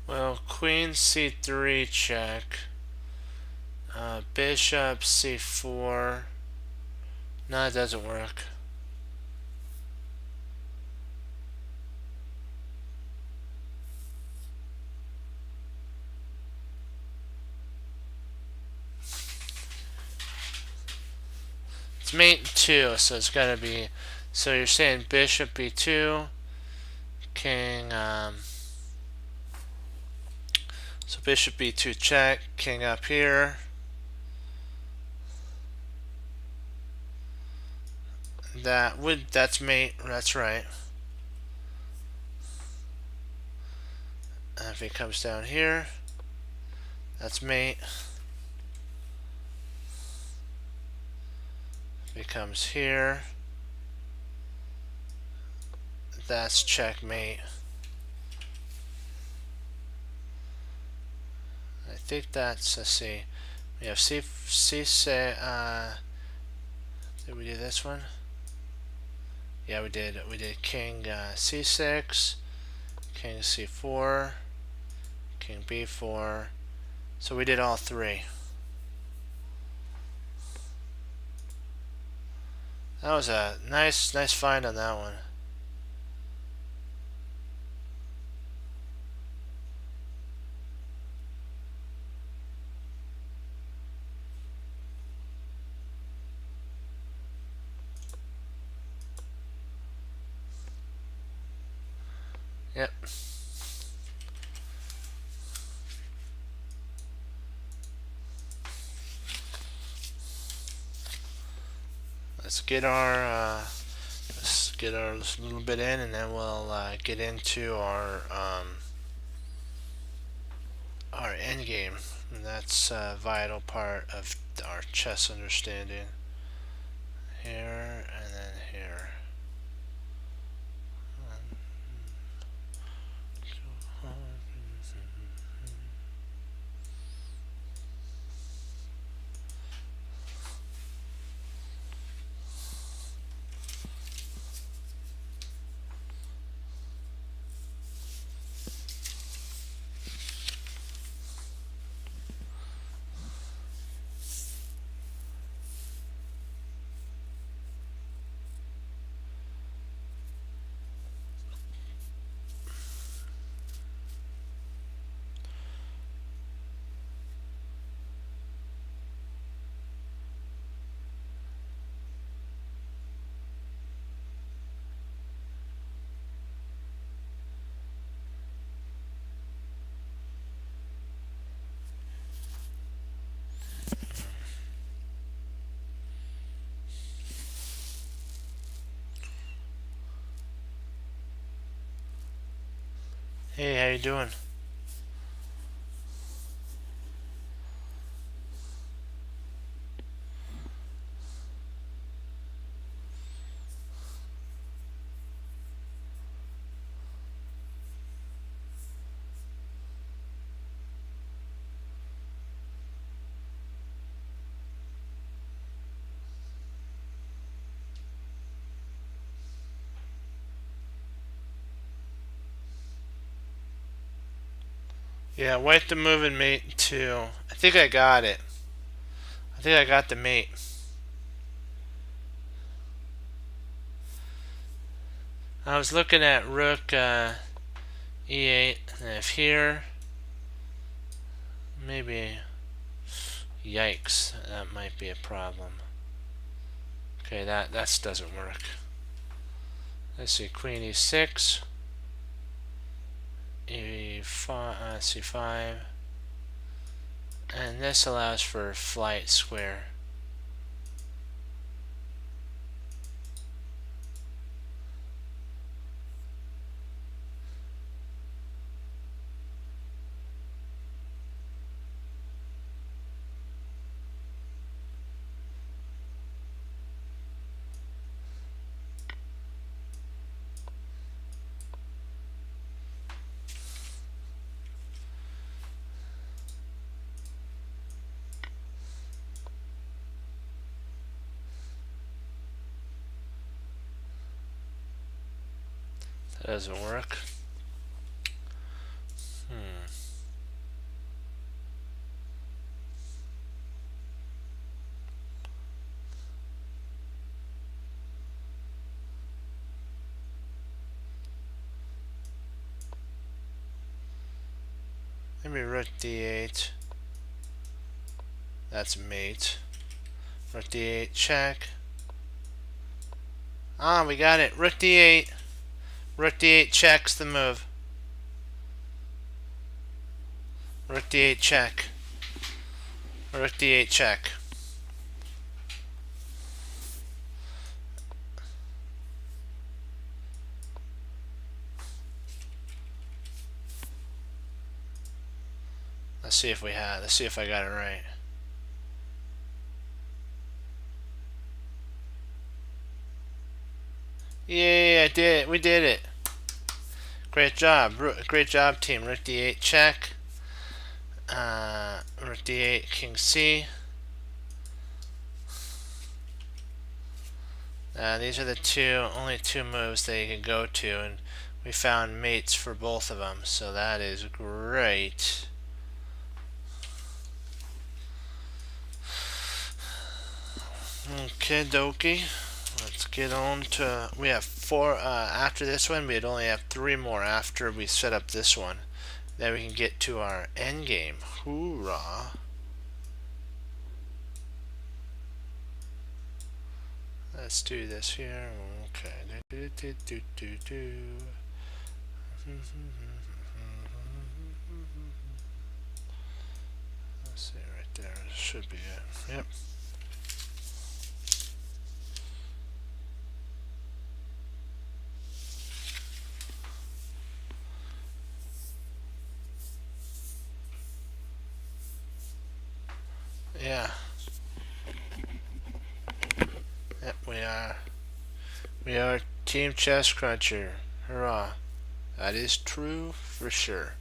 Well, Queen C3 check. Bishop C4. No, it doesn't work. It's mate 2, so it's gotta be. So you're saying Bishop B2, King So bishop b2 check, king up here. That's mate, that's right. And if he comes down here, that's mate. If he comes here, that's checkmate. I think that's, let's see. We have C say, did we do this one? Yeah, we did. We did king c6, king c4, king b4. So we did all three. That was a nice find on that one. Yep. Let's get our little bit in, and then we'll get into our end game. And that's a vital part of our chess understanding. Here and then here. Hey, how you doing? Yeah, wipe the moving mate too. I think I got it. I think I got the mate. I was looking at rook e8, and if here, maybe, yikes, that might be a problem. Okay, that doesn't work. Let's see, queen e6, e5, c5, and this allows for flight square. That doesn't work. Maybe rook d8. That's mate. Rook d8 check. Ah, we got it. Rook d8. Rook d8 checks the move. Rook d8 check. Rook d8 check. Let's see if I got it right. Yeah, I did it. We did it. Great job. Great job, team. Rook d8 check. Rook d8, king c. These are the only two moves that you can go to, and we found mates for both of them, so that is great. Okay, dokie. Let's get on to. We have four. After this one, we'd only have three more after we set up this one. Then we can get to our end game. Hoorah! Let's do this here. Okay. Let's see right there. Should be it. Yep. Yeah. Yep, we are. We are Team Chess Cruncher. Hurrah. That is true for sure.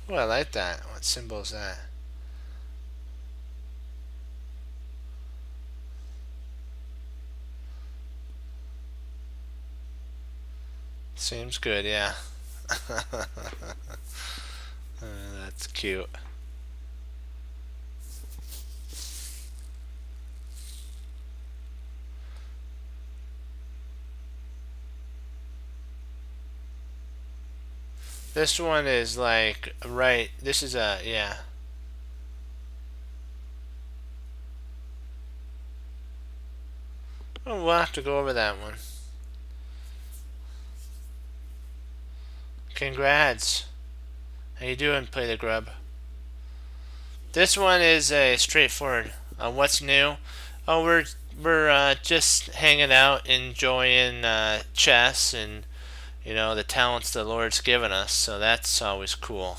Oh, I like that. What symbol is that? Seems good, yeah. That's cute. This one is like, right, this is a, yeah. Oh, we'll have to go over that one. Congrats. How you doing, Play the Grub? This one is a straightforward. What's new? Oh, we're just hanging out, enjoying chess and the talents the Lord's given us. So that's always cool.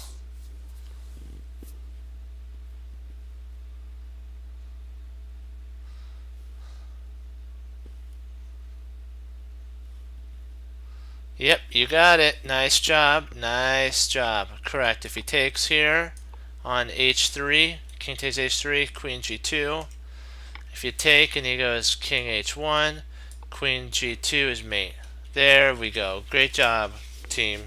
Yep, you got it. Nice job. Nice job. Correct. If he takes here on h3, king takes h3, queen g2. If you take and he goes king h1, queen g2 is mate. There we go. Great job, team.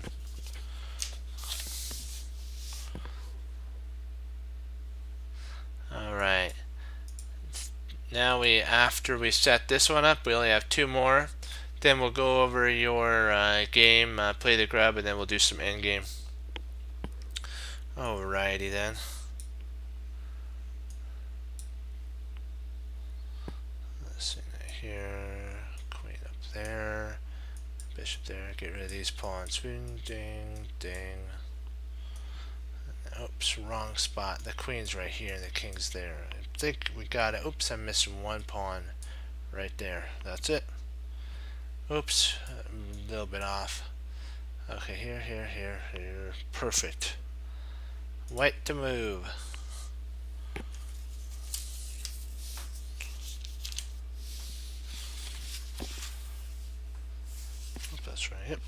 Alright. Now after we set this one up, we only have two more. Then we'll go over your game, Play the Grub, and then we'll do some end game. Alrighty then. Let's see here, queen up there, bishop there. Get rid of these pawns. Ding, ding. Oops, wrong spot. The queen's right here and the king's there. I think we got it. Oops, I'm missing one pawn right there. That's it. Oops, a little bit off. Okay, here. Perfect. White to move. Oop, that's right. Yep.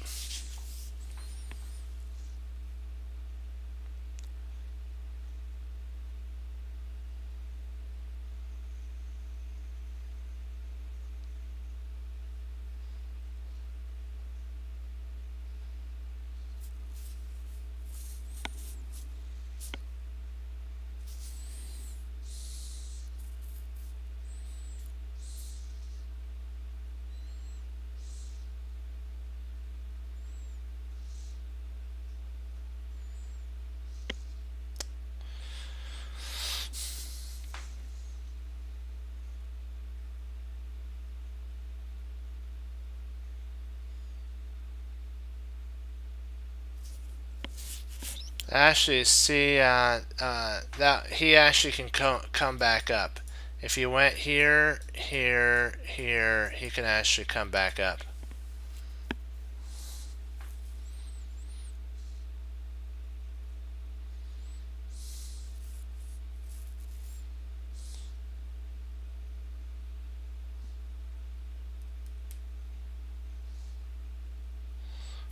Actually, see that he actually can come back up. If you went here, here, here, he can actually come back up.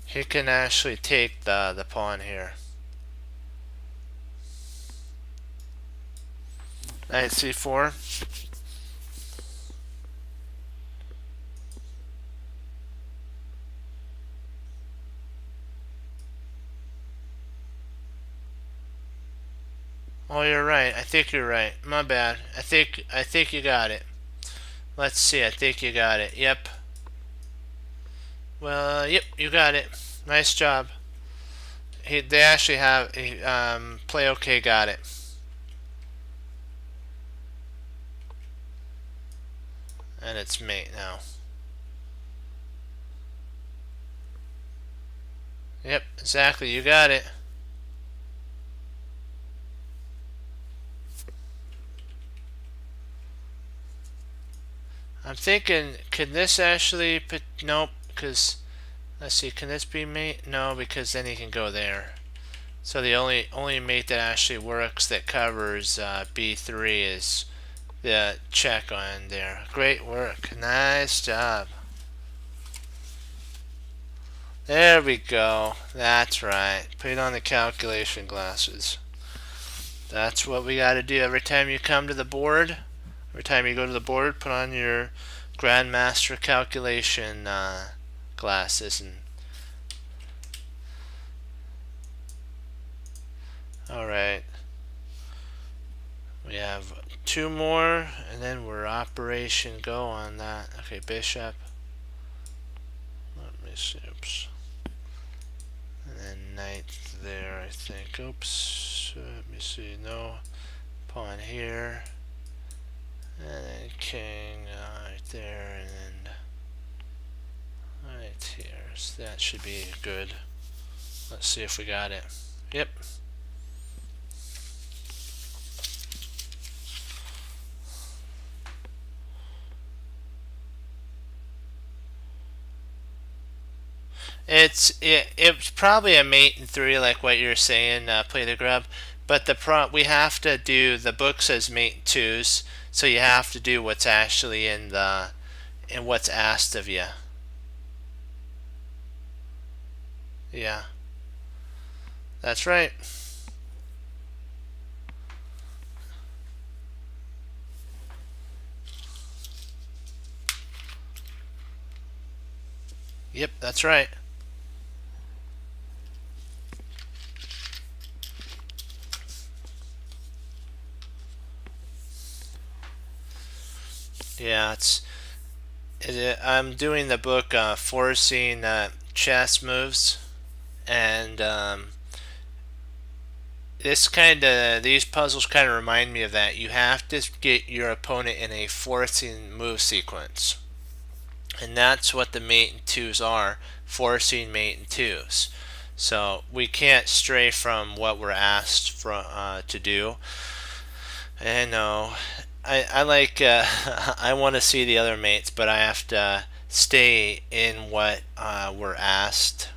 He can actually take the pawn here. Knight c4. Oh, you're right. I think you're right. My bad. I think you got it. Let's see. I think you got it. Yep. Well, yep, you got it. Nice job. They actually have play okay. Got it. And it's mate now. Yep, exactly. You got it. I'm thinking, can this actually put, nope, because, let's see, can this be mate? No, because then he can go there. So the only mate that actually works that covers B3 is the check on there. Great work. Nice job. There we go. That's right. Put on the calculation glasses. That's what we got to do every time you come to the board. Every time you go to the board, put on your Grandmaster calculation glasses. And all right, we have two more, and then we're Operation Go on that. Okay, Bishop. Let me see. Oops. And then Knight there, I think. Oops. Let me see. No. Pawn here. And then King right there, and then right here. So that should be good. Let's see if we got it. Yep. It's probably a mate in three, like what you're saying. Play the grub, but we have to do, the book says mate in twos, so you have to do what's actually in what's asked of you. Yeah, that's right. Yep, that's right. Yeah, I'm doing the book forcing chess moves, and these puzzles kind of remind me of that. You have to get your opponent in a forcing move sequence, and that's what the mate and twos are, forcing mate and twos. So we can't stray from what we're asked to do. And no, I like I want to see the other mates, but I have to stay in what we're asked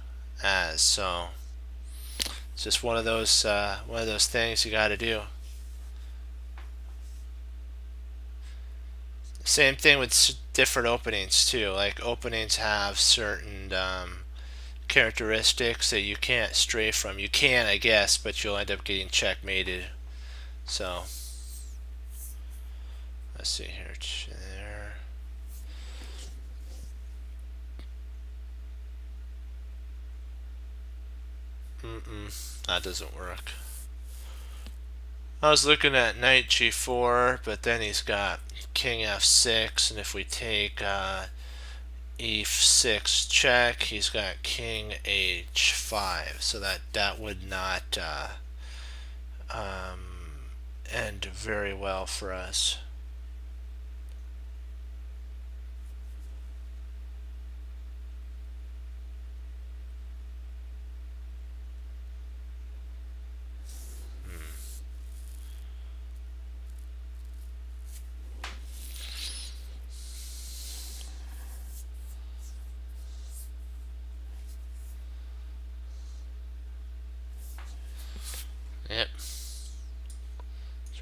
as. So it's just one of those things you got to do. Same thing with different openings too. Like openings have certain characteristics that you can't stray from. You can, I guess, but you'll end up getting checkmated. So let's see here. There. That doesn't work. I was looking at knight g4, but then he's got king f6, and if we take e6 check, he's got king h5, so that would not end very well for us.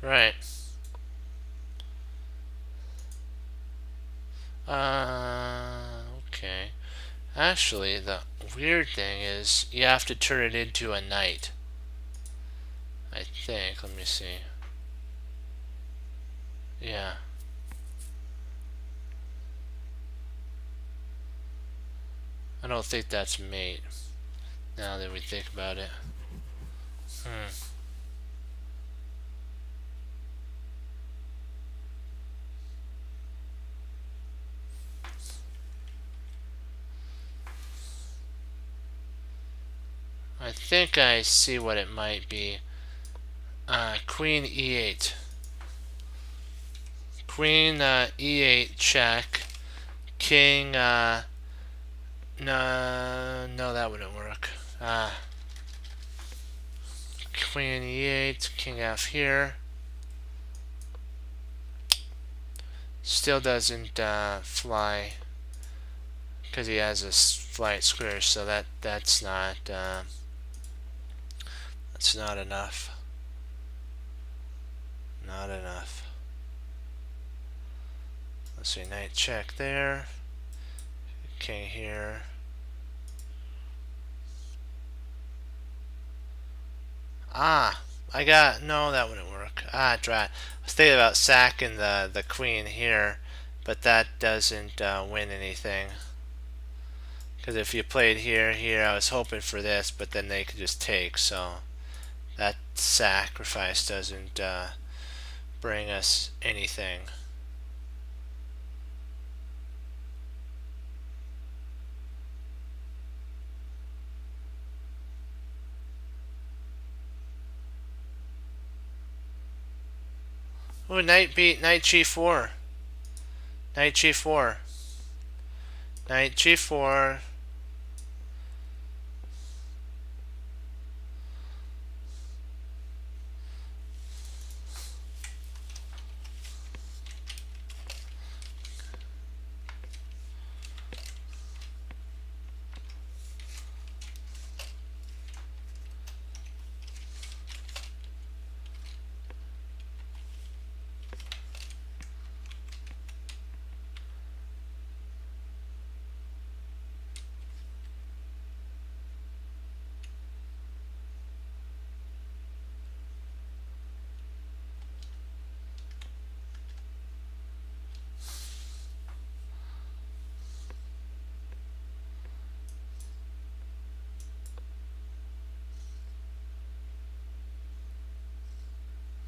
Right. Okay. Actually, the weird thing is you have to turn it into a knight. I think. Let me see. Yeah. I don't think that's mate. Now that we think about it. Hmm. I think I see what it might be. Queen e8. Queen e8 check. King. No, that wouldn't work. Queen e8. King f here. Still doesn't fly because he has a flight square. So that's not enough. Not enough. Let's see, knight check there. King here. No, that wouldn't work. Drat. I was thinking about sacking the queen here, but that doesn't win anything. Because if you played here, I was hoping for this, but then they could just take, so that sacrifice doesn't bring us anything. Ooh, knight g4. Knight g4. Knight g4.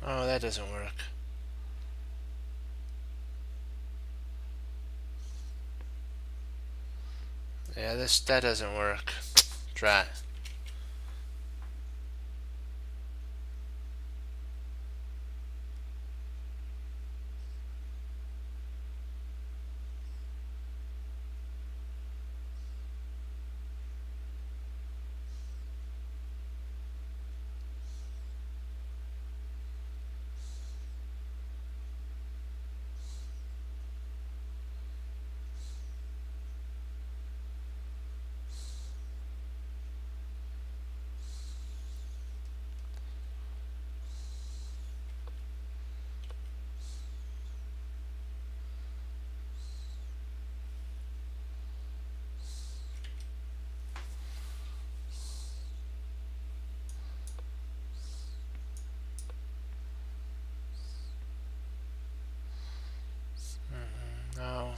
Oh, that doesn't work. Yeah, that doesn't work. Drat. No.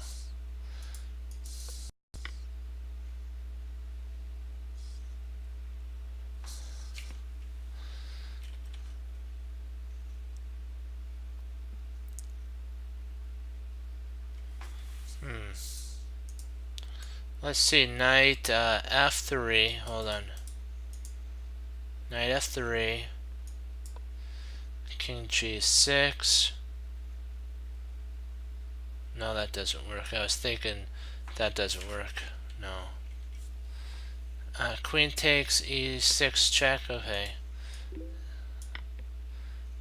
Hmm. Let's see. Knight f3. Hold on. Knight f3. King g6. No, that doesn't work. I was thinking that doesn't work. No. Queen takes e6 check. Okay.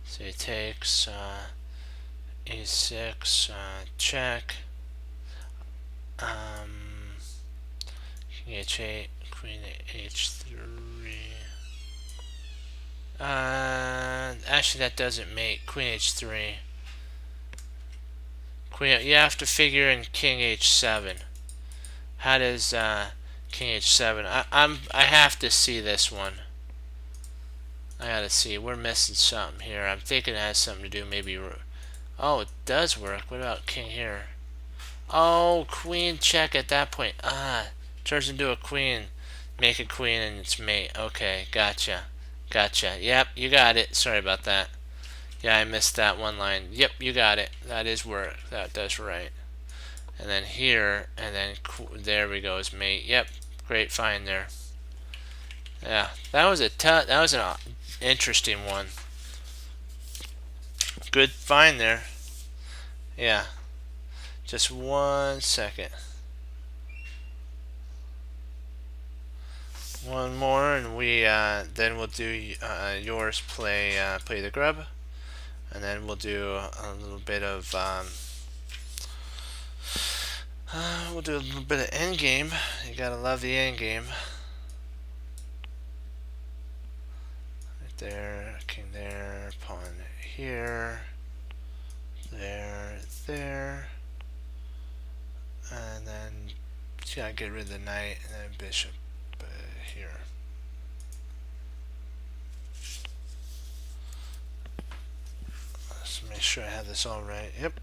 So he takes e6 check. King h8. Queen h3. Actually, that doesn't mate. Queen h3. Queen. You have to figure in king h7. How does king h7? I have to see this one. I gotta see. We're missing something here. I'm thinking it has something to do maybe. Oh, it does work. What about king here? Oh, queen check at that point. Turns into a queen. Make a queen and it's mate. Okay, gotcha. Gotcha. Yep, you got it. Sorry about that. Yeah, I missed that one line. Yep, you got it. That is work. That does right. And then here, and then there we go is mate. Yep, great find there. Yeah, that was that was an interesting one. Good find there. Yeah. Just 1 second. One more, and we then we'll do yours play play the grub, and then we'll do a little bit of we'll do a little bit of end game. You gotta love the end game. Right there, king there, pawn here, there, and then you gotta get rid of the knight, and then bishop here. Let's make sure I have this all right. Yep.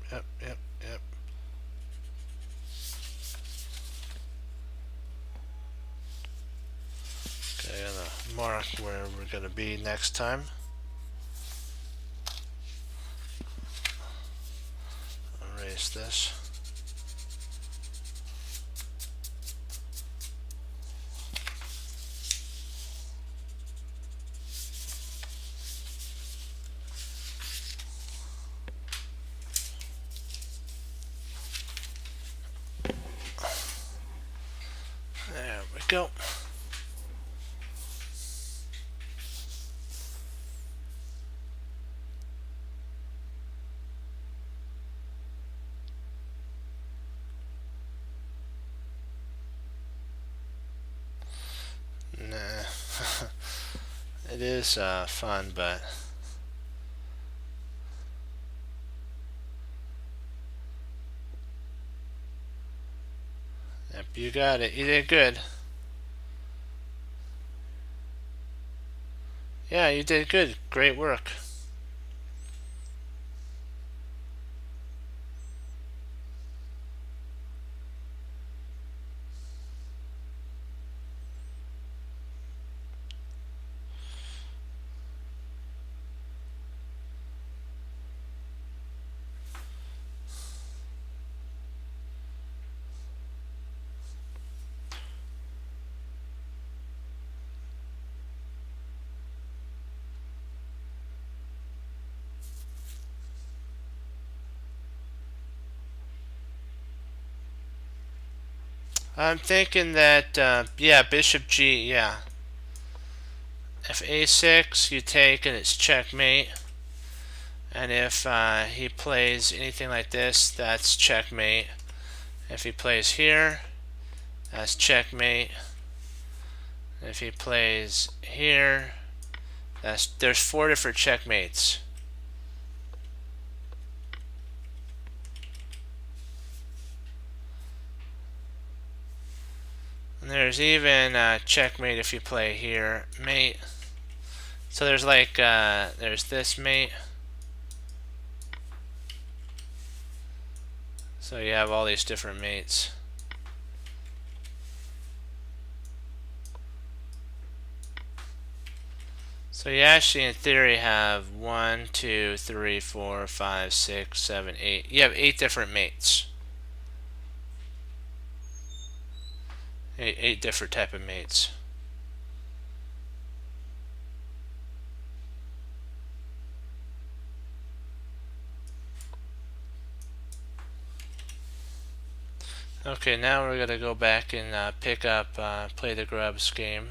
Okay, I'm gonna mark where we're gonna be next time. Erase this. There we go. Nah. It is fun, but yep, you got it. You did good. Yeah, you did good. Great work. I'm thinking that, yeah, bishop g, yeah. If a6, you take and it's checkmate. And if he plays anything like this, that's checkmate. If he plays here, that's checkmate. If he plays here, there's 4 different checkmates. And there's even checkmate if you play here, mate. So there's like there's this mate. So you have all these different mates. So you actually, in theory, have 1, 2, 3, 4, 5, 6, 7, 8. You have 8 different mates. 8 different type of mates. Okay, now we're gonna go back and pick up play the grubs game.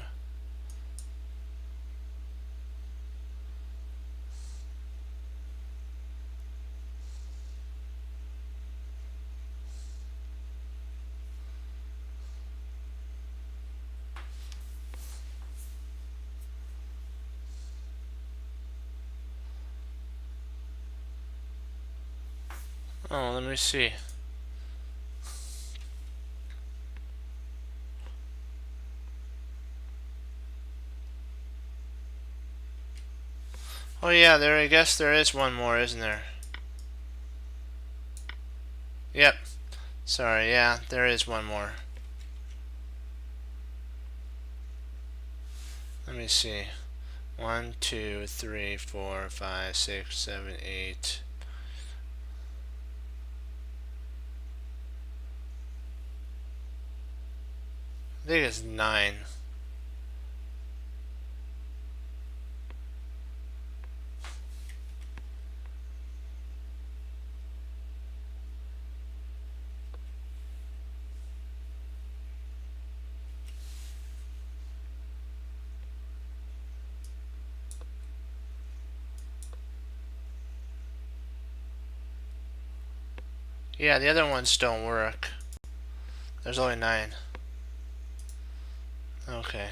Oh, let me see. Oh yeah, I guess there is one more, isn't there? Yep. Sorry, yeah, there is one more. Let me see. 1, 2, 3, 4, 5, 6, 7, 8. I think it's 9. Yeah, the other ones don't work. There's only 9. Okay.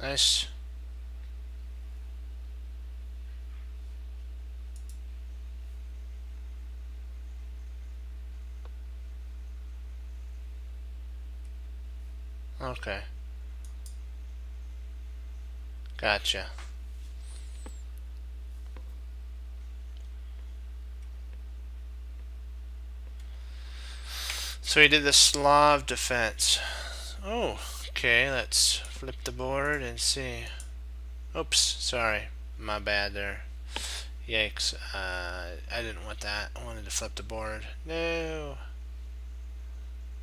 Nice. Okay. Gotcha. So he did the Slav defense. Oh, okay. Let's flip the board and see. Oops, sorry. My bad there. Yikes. I didn't want that. I wanted to flip the board. No.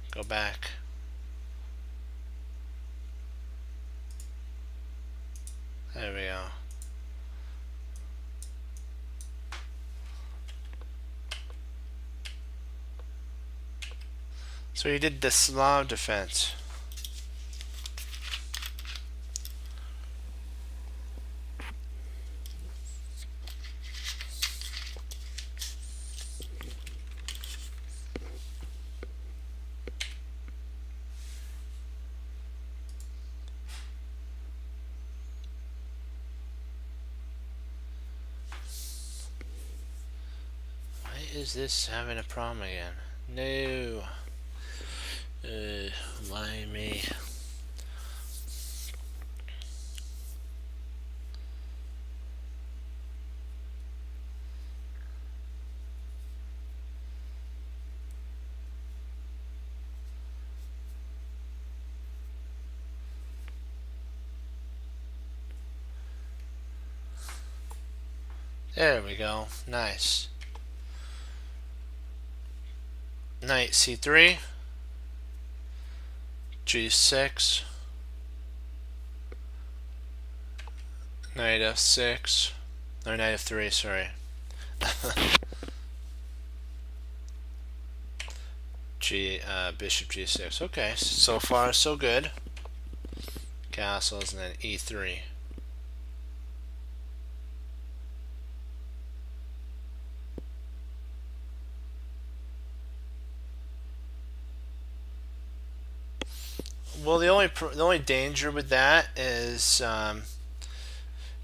Go back. There we go. So he did the Slav defense. Why is this having a problem again? No. Why me? There we go. Nice. Knight c3. g6. Knight f6. Or knight f3, sorry. Bishop g6. Okay, so far so good. Castles and then e3. Well, the only danger with that is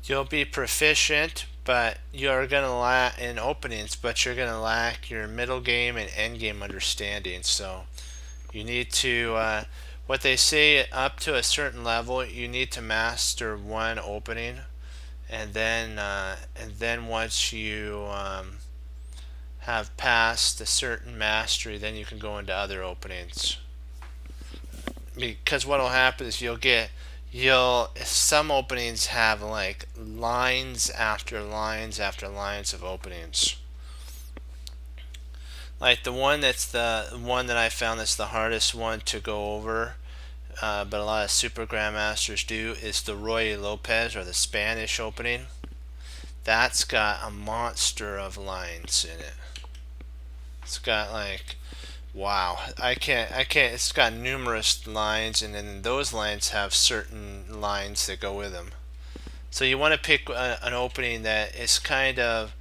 you'll be proficient, but you're gonna lack in openings, but you're gonna lack your middle game and end game understanding. So you need to what they say, up to a certain level, you need to master one opening, and then once you have passed a certain mastery, then you can go into other openings. Because what'll happen is some openings have like lines after lines after lines of openings. Like the one that I found that's the hardest one to go over, but a lot of super grandmasters do, is the Ruy Lopez, or the Spanish opening. That's got a monster of lines in it. It's got like, wow, I can't. It's got numerous lines, and then those lines have certain lines that go with them. So you want to pick an opening that is kind of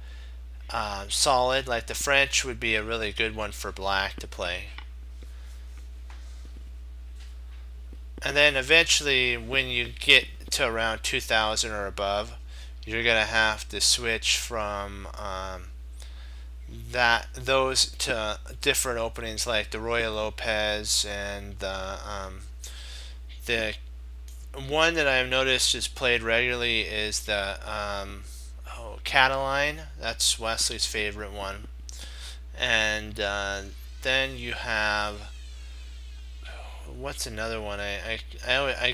solid. Like the French would be a really good one for black to play. And then eventually, when you get to around 2000 or above, you're going to have to switch from those to different openings like the Roy Lopez and the one that I've noticed is played regularly is the Cataline. That's Wesley's favorite one. And then you have, what's another one? I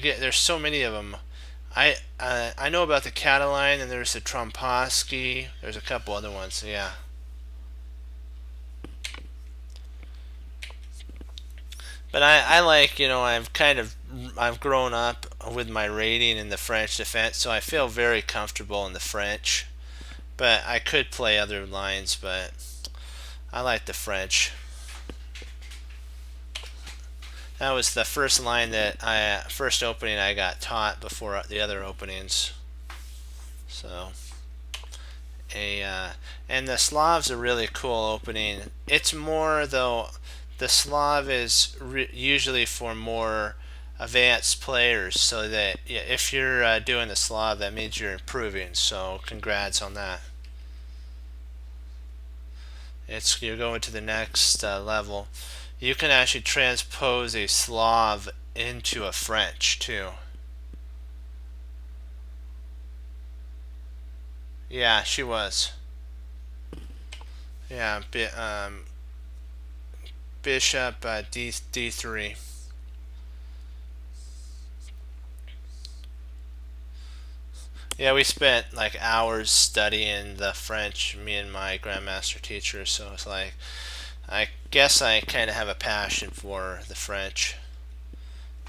get, there's so many of them. I know about the Cataline, and there's the Tromposky. There's a couple other ones. Yeah. But I like, I've grown up with my rating in the French defense, so I feel very comfortable in the French. But I could play other lines, but I like the French. That was the first line first opening I got taught before the other openings. So, and the Slav's a really cool opening. It's more though. The Slav is usually for more advanced players, so that if you're doing the Slav, that means you're improving. So congrats on that. You're going to the next level. You can actually transpose a Slav into a French too. Yeah, she was. Yeah, bishop d3. Yeah, we spent like hours studying the French, me and my grandmaster teacher, so it's like I guess I kind of have a passion for the French.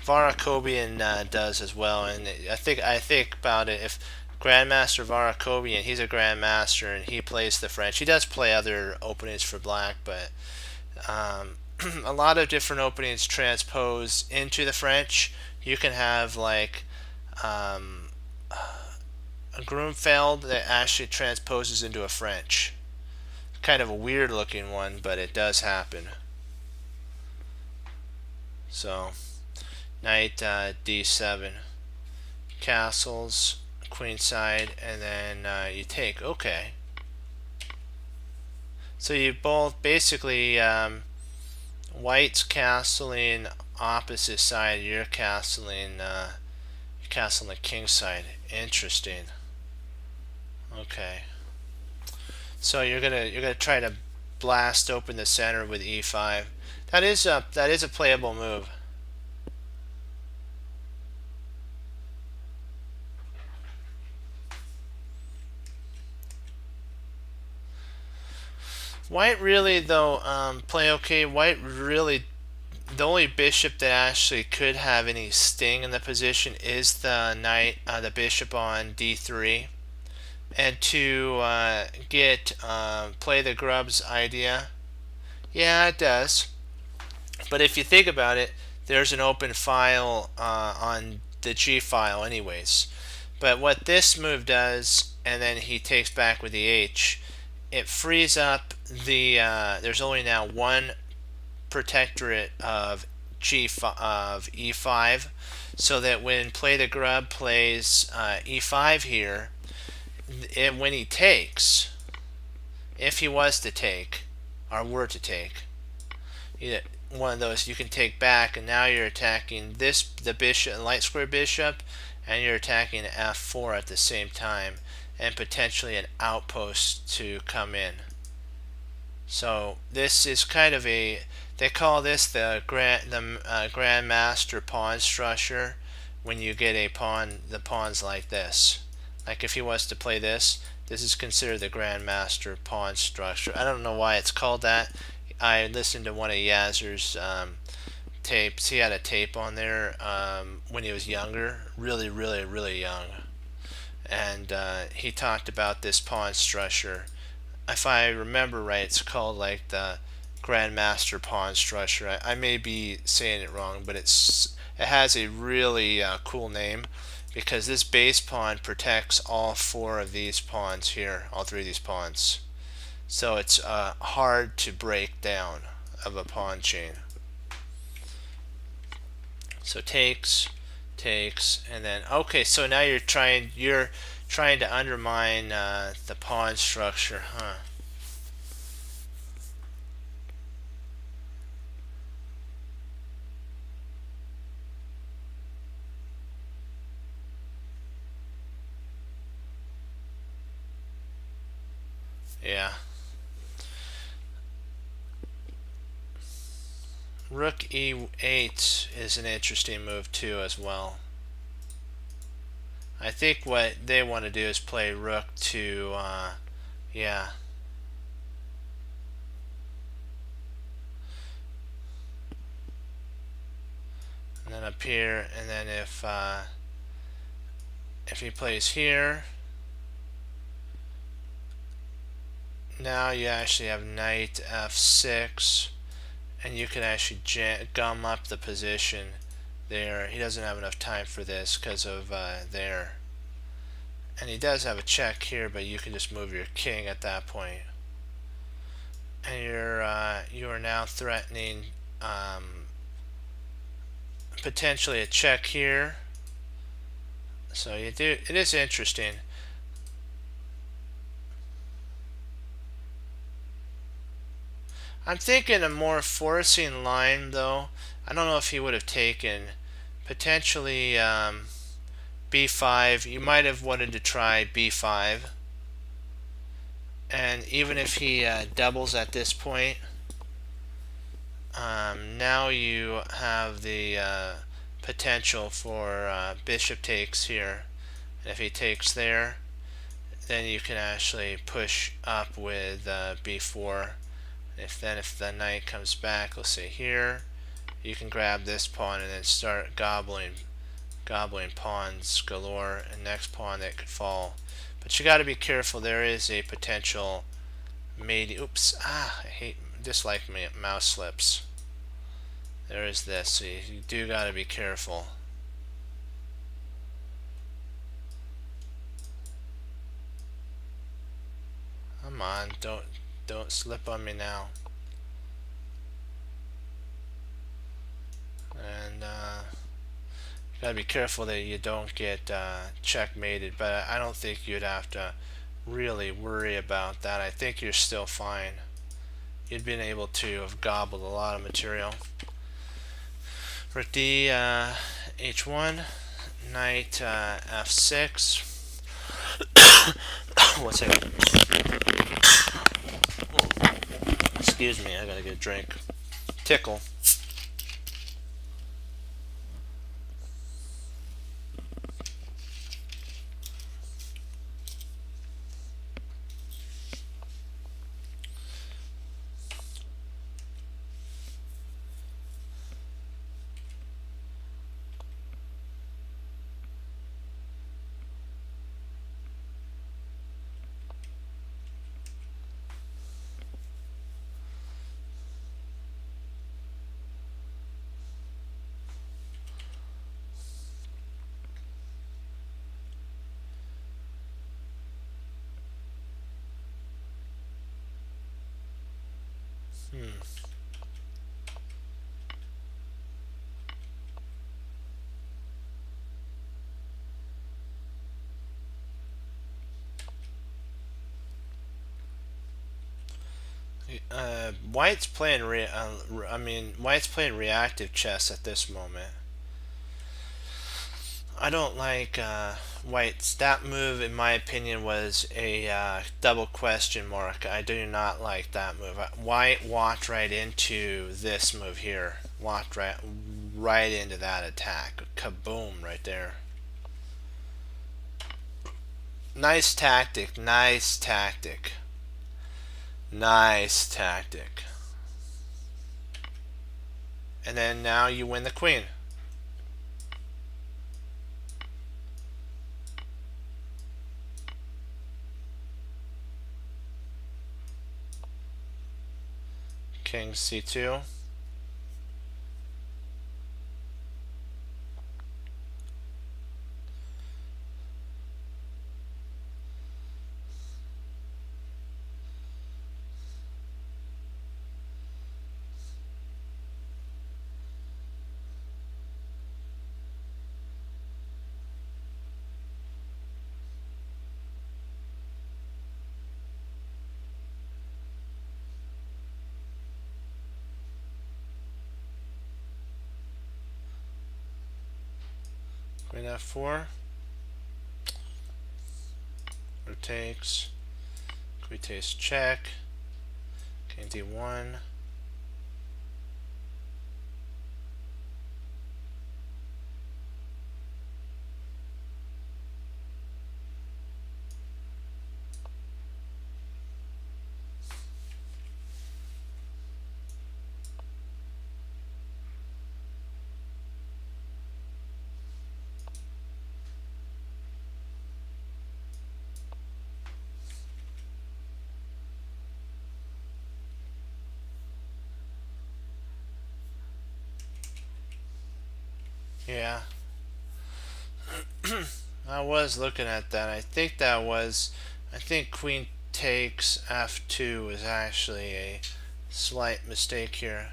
Varakobian does as well, and I think about it, if Grandmaster Varakobian, he's a grandmaster and he plays the French. He does play other openings for black, but a lot of different openings transpose into the French. You can have like a Grunfeld that actually transposes into a French. Kind of a weird looking one, but it does happen. So, knight d7, castles, queenside, and then you take. Okay. So you both basically white's castling opposite side. You're castling the king side. Interesting. Okay. So you're gonna try to blast open the center with e5. That is a playable move. White really though play okay. White really, the only bishop that actually could have any sting in the position is the knight, the bishop on d3. And to get play the grubs idea, yeah, it does. But if you think about it, there's an open file on the G file anyways. But what this move does, and then he takes back with the H, it frees up the there's only now one protectorate of E5, so that when play the grub plays E5 here, when he takes, if he was to take, or were to take, one of those, you can take back, and now you're attacking the bishop, light square bishop, and you're attacking f4 at the same time, and potentially an outpost to come in. So this is kind of they call this the grandmaster pawn structure. When you get the pawns like this, like if he was to play this is considered the grandmaster pawn structure. I don't know why it's called that. I listened to one of Yazer's tapes. He had a tape on there when he was younger, really young, and he talked about this pawn structure. If I remember right, it's called like the grandmaster pawn structure. I may be saying it wrong, but it has a really cool name, because this base pawn protects all four of these pawns here, all three of these pawns. So it's hard to break down of a pawn chain. So takes, takes, and then okay. So now you're trying to undermine the pawn structure, huh? Yeah. Rook e8 is an interesting move too as well. I think what they want to do is play rook to, yeah. And then up here, and then if he plays here, now you actually have knight f6, and you can actually gum up the position there. He doesn't have enough time for this because of there. And he does have a check here, but you can just move your king at that point. And you are now threatening potentially a check here. So it is interesting. I'm thinking a more forcing line though. I don't know if he would have taken potentially b5. You might have wanted to try b5, and even if he doubles at this point, now you have the potential for bishop takes here. And if he takes there, then you can actually push up with b4. If the knight comes back, let's say here, you can grab this pawn and then start gobbling pawns galore, and next pawn that could fall. But you got to be careful. There is a potential mate. Oops! I dislike mouse slips. There is this. So you do got to be careful. Come on, don't slip on me now. And gotta be careful that you don't get checkmated, but I don't think you'd have to really worry about that. I think you're still fine. You'd been able to have gobbled a lot of material. Rook d h1, knight f6. One second. Excuse me, I gotta get a drink. Tickle. White's playing White's playing reactive chess at this moment. I don't like White's. That move, in my opinion, was a double question mark. I do not like that move. White walked right into this move here. Walked right into that attack. Kaboom! Right there. Nice tactic. Nice tactic. Nice tactic. And then now you win the queen. King c2. Queen f4. Takes. Queen takes check. King d1. Yeah. I was looking at that. I think queen takes f2 is actually a slight mistake here.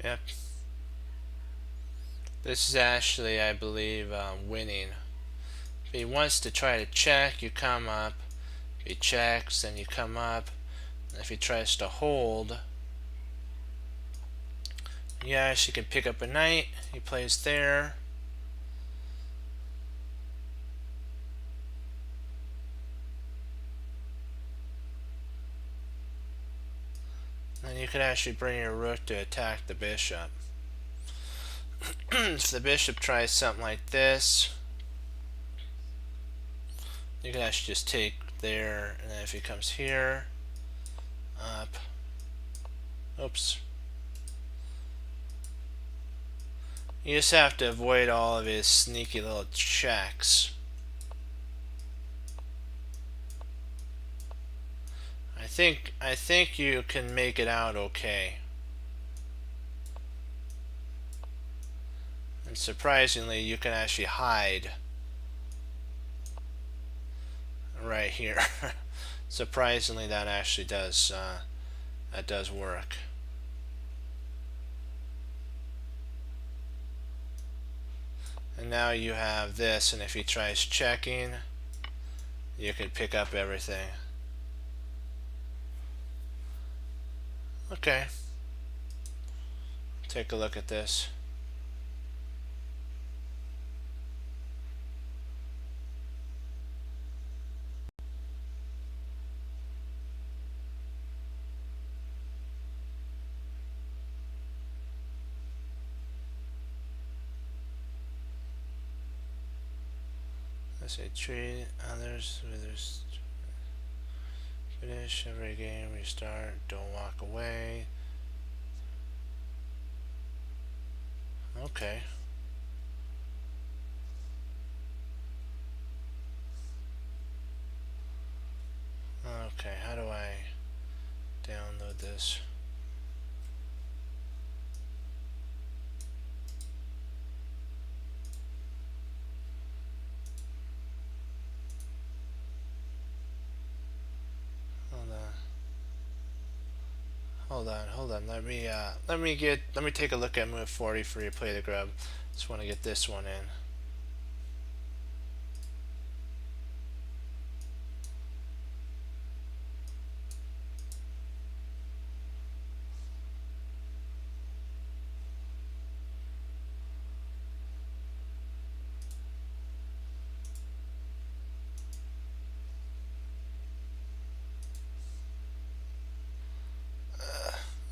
Yep. This is actually, I believe, winning. If he wants to try to check, you come up. If he checks, then you come up. And if he tries to hold, yeah, she can pick up a knight. He plays there. And you could actually bring your rook to attack the bishop. If the bishop tries something like this, you can actually just take there, and then if he comes here, up, oops. You just have to avoid all of his sneaky little checks. I think you can make it out okay. And surprisingly, you can actually hide right here. Surprisingly, that actually does work. And now you have this, and if he tries checking, you can pick up everything. Okay. Take a look at this. Let's say treat others with their finish every game, restart, don't walk away. Okay. Okay, how do I download this? Hold on. Let me take a look at move 40 for you play the grub. Just want to get this one in.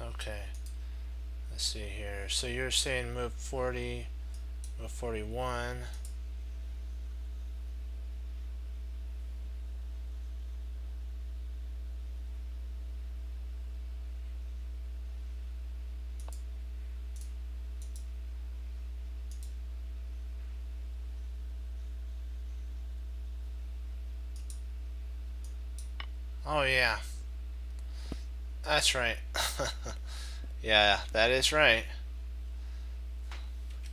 Okay. Let's see here. So you're saying move 40, move 41. Oh yeah, that's right. Yeah, that is right.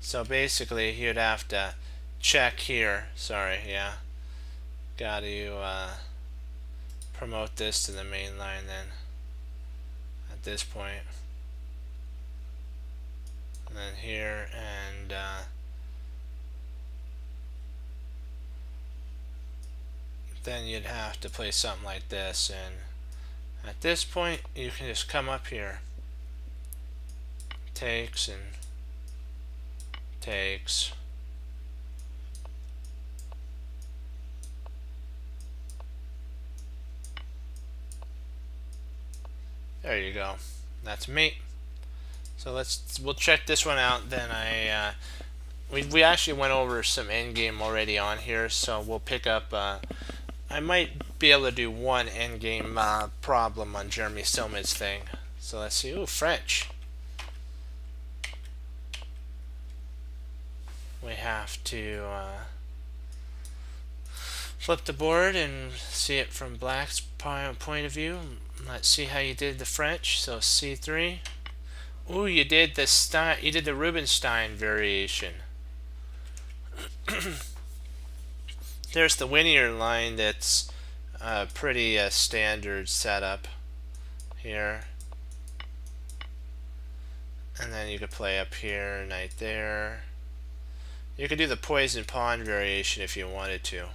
So basically, you'd have to check here. Sorry, yeah. Got to promote this to the main line then. At this point, and then here, and then you'd have to play something like this. And at this point, you can just come up here, takes and takes. There you go. That's me. So we'll check this one out. Then we actually went over some endgame already on here, so we'll pick up. I might be able to do one endgame problem on Jeremy Stillman's thing. So let's see. Ooh, French. We have to flip the board and see it from Black's point of view. Let's see how you did the French. So C3. Ooh, you did the Rubinstein variation. There's the Winier line that's a pretty standard setup here. And then you could play up here, knight there. You could do the poison pawn variation if you wanted to.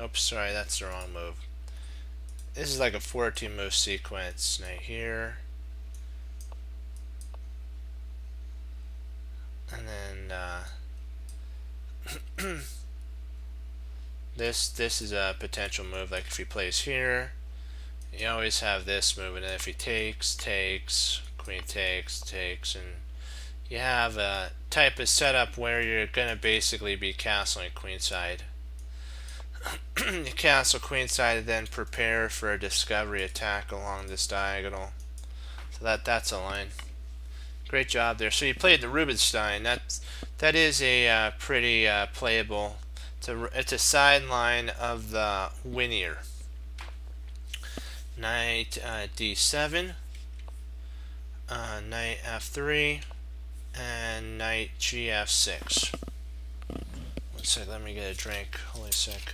Oops, sorry, that's the wrong move. This is like a 14 move sequence. Knight here. And then this is a potential move. Like if he plays here, you always have this move, and then if he takes, queen takes, and you have a type of setup where you're gonna basically be castling queenside. You castle queenside and then prepare for a discovery attack along this diagonal. So that's a line. Great job there. So you played the Rubinstein. That is a pretty playable. It's a sideline of the Winier. Knight d7, knight f3, and knight gf6. One sec, let me get a drink. Holy sec.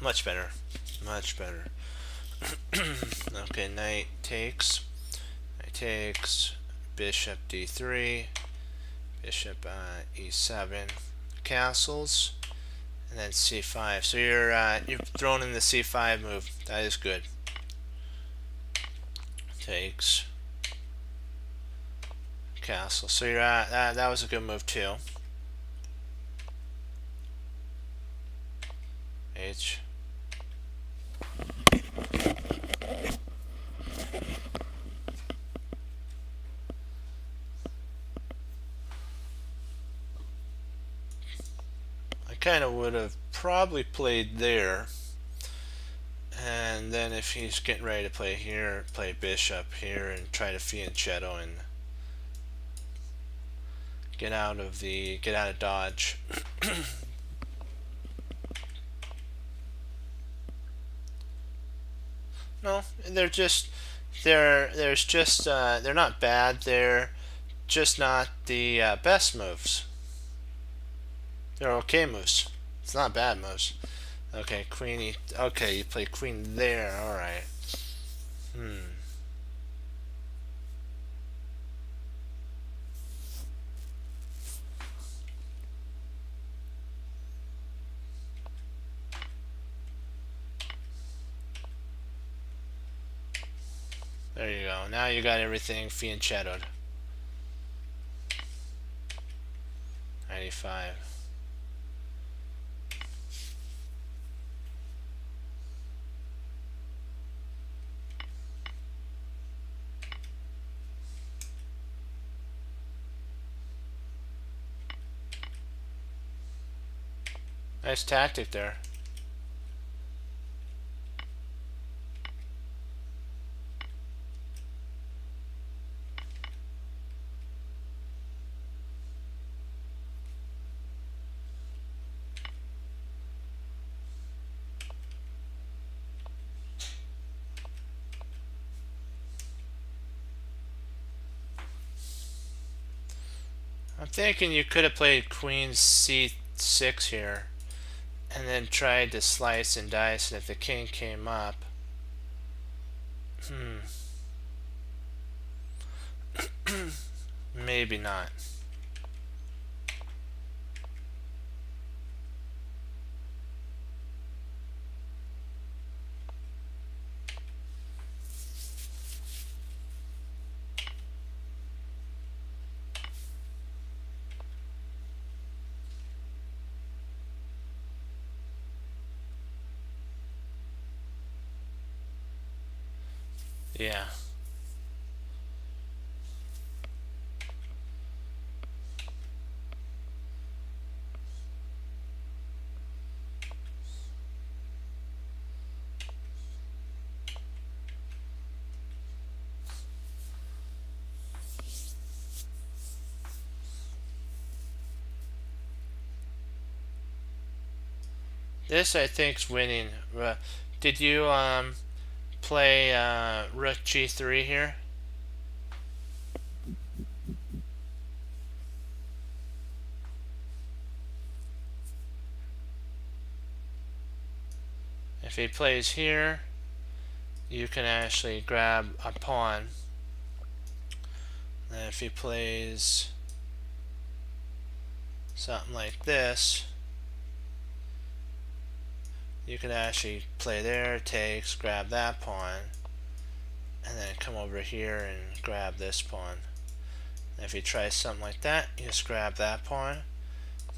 Much better. Much better. Okay, knight takes, bishop d3, bishop e7, castles, and then c5. So you're thrown in the c5 move. That is good. Takes, castle. So you're that was a good move too. H. Kind of would have probably played there, and then if he's getting ready to play here, play bishop here and try to fianchetto and get out of dodge. No, they're not bad. They're just not the best moves. They're okay moves. It's not bad moves. Okay, queen. Okay, you play queen there. All right. There you go. Now you got everything fianchettoed. 95. Nice tactic there. I'm thinking you could have played queen c6 here and then tried to slice and dice, and if the king came up, maybe not. Yeah. This I think's winning. Did you play rook g3 here? If he plays here, you can actually grab a pawn. And if he plays something like this, you can actually play there, takes, grab that pawn, and then come over here and grab this pawn. And if he tries something like that, you just grab that pawn.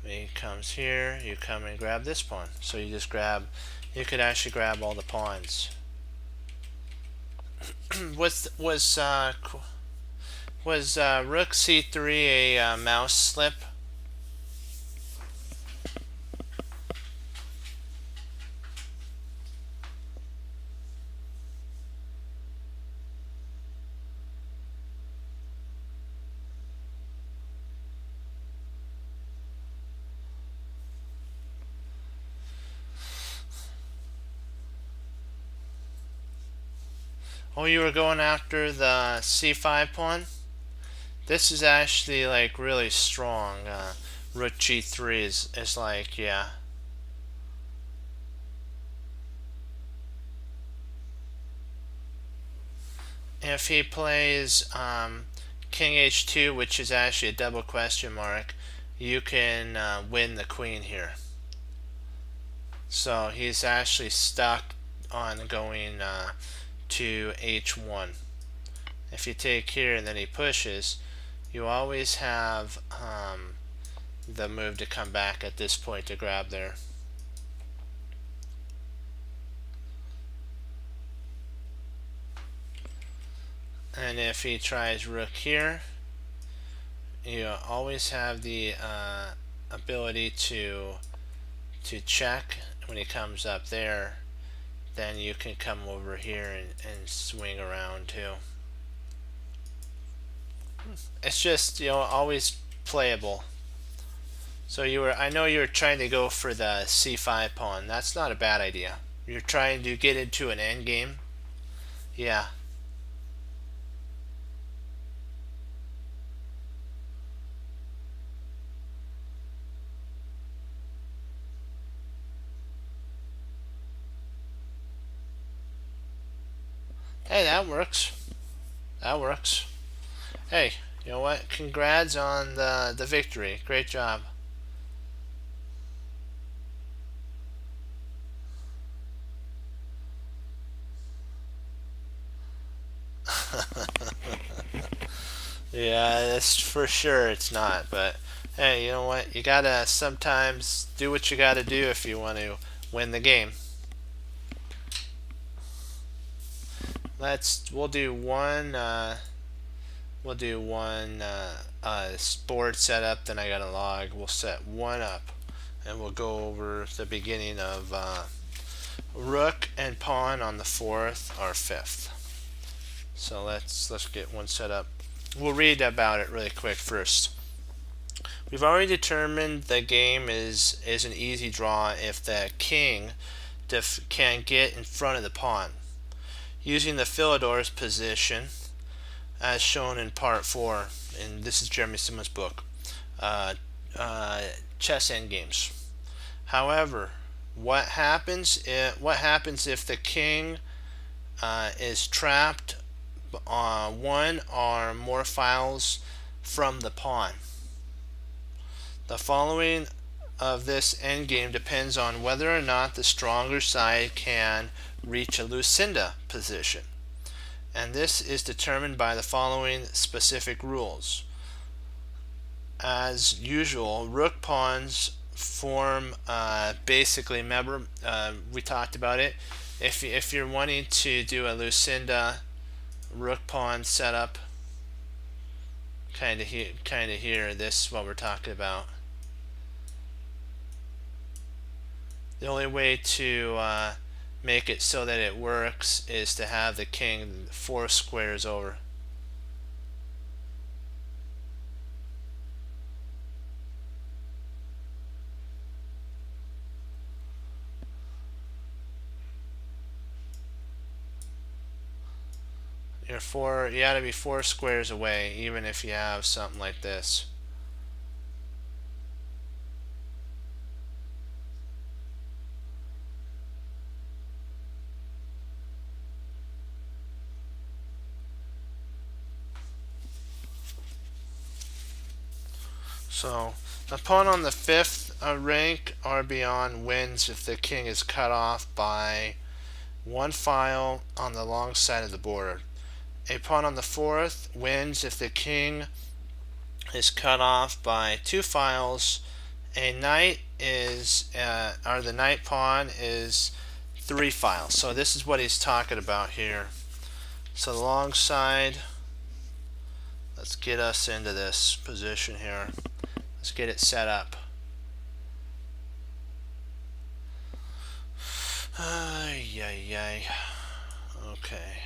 If he comes here, you come and grab this pawn. So you just grab, you could actually grab all the pawns. was rook c3 a mouse slip? Oh, you were going after the c5 pawn? This is actually like really strong. Rook g3 is like, yeah. If he plays king h2, which is actually a double question mark, you can win the queen here. So he's actually stuck on going to h1. If you take here and then he pushes, you always have the move to come back at this point to grab there. And if he tries rook here, you always have the ability to check. When he comes up there, then you can come over here and swing around too. It's just, you know, always playable. So I know you were trying to go for the c5 pawn. That's not a bad idea. You're trying to get into an endgame. Yeah. Hey, that works. That works. Hey, you know what? Congrats on the victory. Great job. Yeah, that's for sure it's not, but hey, you know what? You gotta sometimes do what you gotta do if you want to win the game. We'll do one board setup, then I gotta log. We'll set one up and we'll go over the beginning of rook and pawn on the 4th or 5th. So let's get one set up. We'll read about it really quick first. We've already determined the game is an easy draw if the king can get in front of the pawn. Using the Philidor's position, as shown in part 4, and this is Jeremy Simmons' book, uh, chess endgames. However, what happens if the king is trapped on one or more files from the pawn? The following of this endgame depends on whether or not the stronger side can reach a Lucinda position, and this is determined by the following specific rules. As usual, rook pawns form basically, remember, we talked about it. If you're wanting to do a Lucinda rook pawn setup, kind of here, this is what we're talking about. The only way to make it so that it works is to have the king 4 squares over. You got to be 4 squares away, even if you have something like this. So a pawn on the 5th rank or beyond wins if the king is cut off by 1 file on the long side of the board. A pawn on the 4th wins if the king is cut off by 2 files. A knight is, or the knight pawn is 3 files. So this is what he's talking about here. So the long side, let's get us into this position here. Let's get it set up. Ay, ay, ay. Okay.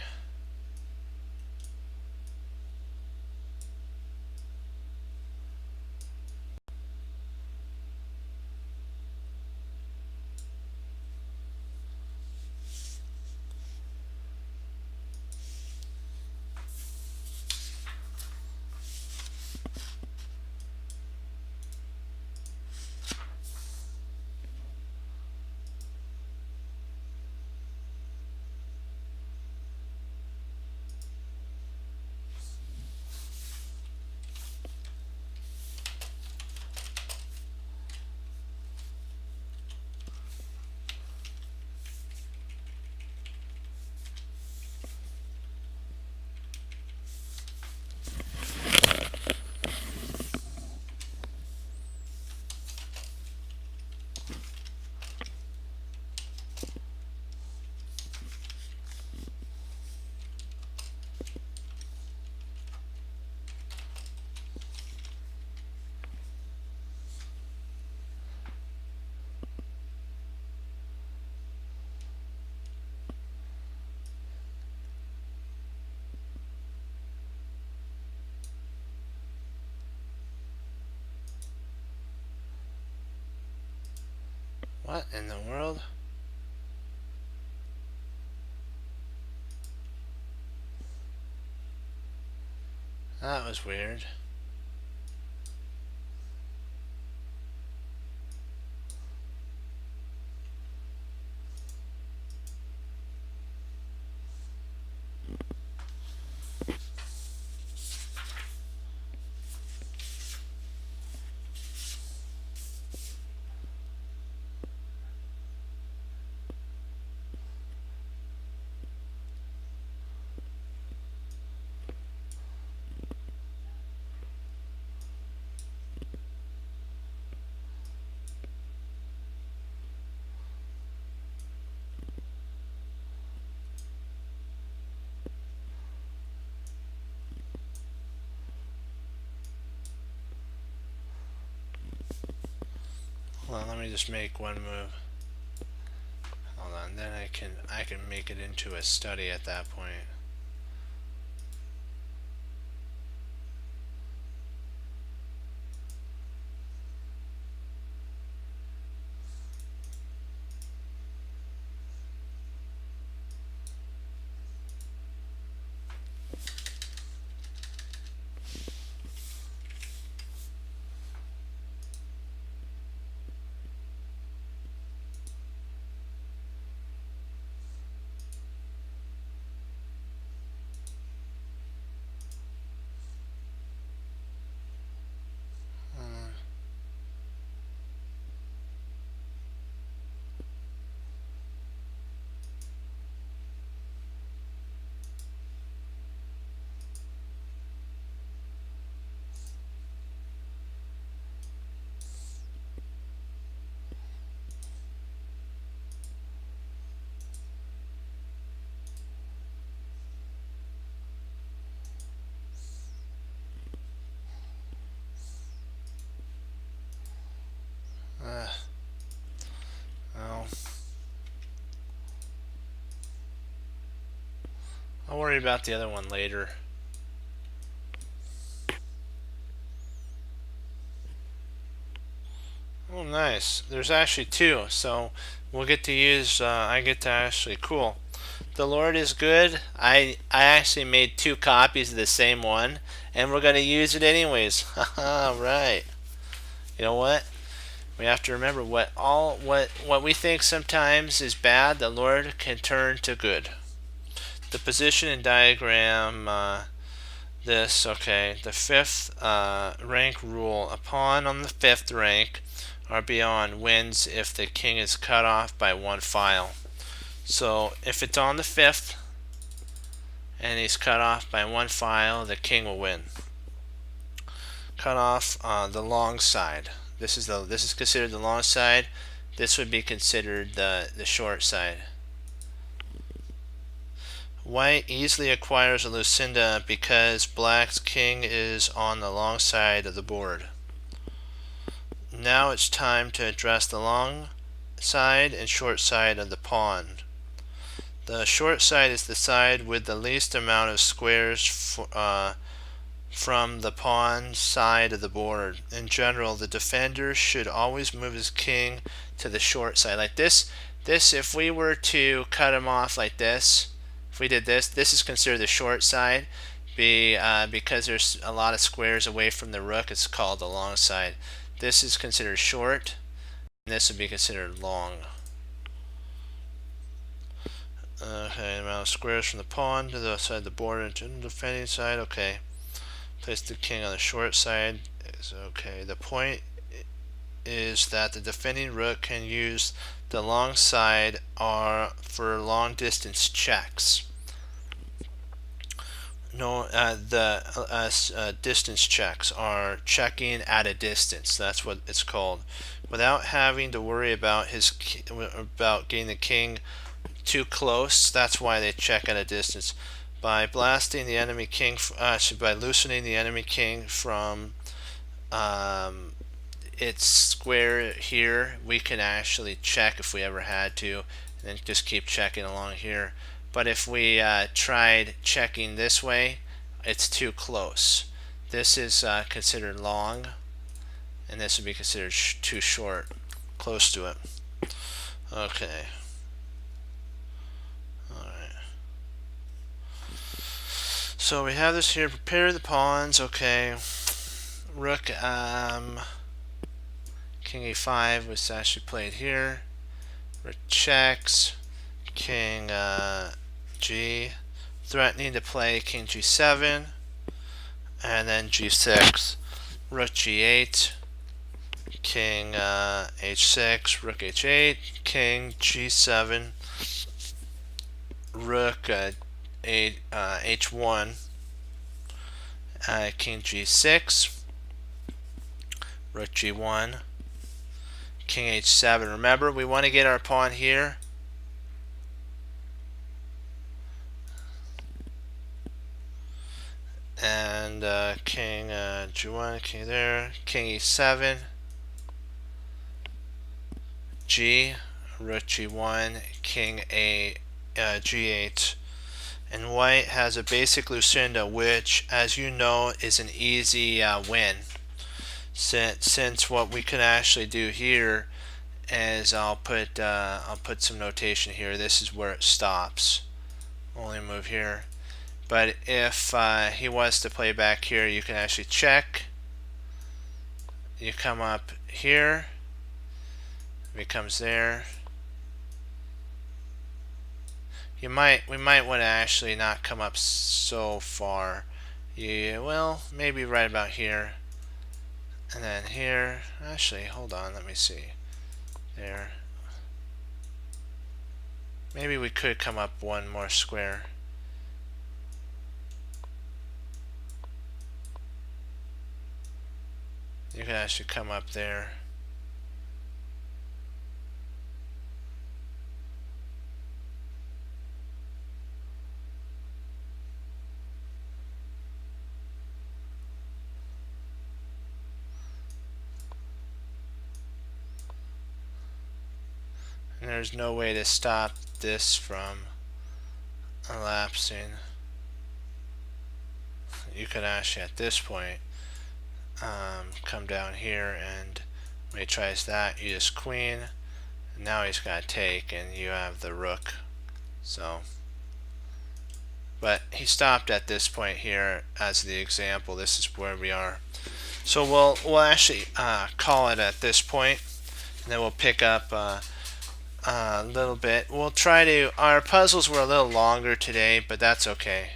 What in the world? That was weird. Hold on, let me just make one move. Hold on, then I can make it into a study at that point. I'll worry about the other one later. Oh, nice. There's actually two, so we'll get to use, I get to actually, cool. The Lord is good. I actually made two copies of the same one, and we're going to use it anyways. Haha, right. You know what? We have to remember what we think sometimes is bad, the Lord can turn to good. The position and diagram, this, okay, the fifth rank rule. A pawn on the fifth rank or beyond wins if the king is cut off by one file. So if it's on the fifth and he's cut off by one file, the king will win. Cut off the long side. This is considered the long side. This would be considered the short side. White easily acquires a Lucinda because black's king is on the long side of the board. Now it's time to address the long side and short side of the pawn. The short side is the side with the least amount of squares from the pawn side of the board. In general, the defender should always move his king to the short side. Like this, if we were to cut him off like this, if we did this, this is considered the short side. Because there's a lot of squares away from the rook, it's called the long side. This is considered short, and this would be considered long. Okay, amount of squares from the pawn to the side of the board and to the defending side. Okay, place the king on the short side. Is okay. The point is that the defending rook can use the long side for long distance checks. No, distance checks are checking at a distance. That's what it's called, without having to worry about getting the king too close. That's why they check at a distance. By blasting the enemy king, by loosening the enemy king from its square here, we can actually check if we ever had to, and then just keep checking along here. But if we tried checking this way, it's too close. This is considered long, and this would be considered too short, close to it. Okay. Alright. So we have this here. Prepare the pawns. Okay. Rook, King e5 was actually played here. Rook checks. King G, threatening to play King G7, and then G6, Rook G8, King H6, Rook H8, King G7, Rook H1, King G6, Rook G1, King H7. Remember, we want to get our pawn here. And King G1, King there, King E7, G, Rook G1, King G8, and White has a basic Lucinda, which, as you know, is an easy win. Since what we can actually do here is I'll put some notation here. This is where it stops. Only move here. But if he was to play back here, you can actually check. You come up here. If he comes there, we might want to actually not come up so far. Well, maybe right about here, and then here. Actually, hold on. Let me see. There. Maybe we could come up one more square. You can actually come up there. And there's no way to stop this from elapsing. you could actually at this point come down here, and when he tries that, you just queen. Now he's got to take, and you have the rook. So, but he stopped at this point here as the example. This is where we are. So we'll actually call it at this point, and then we'll pick up a little bit. We'll try to. Our puzzles were a little longer today, but that's okay.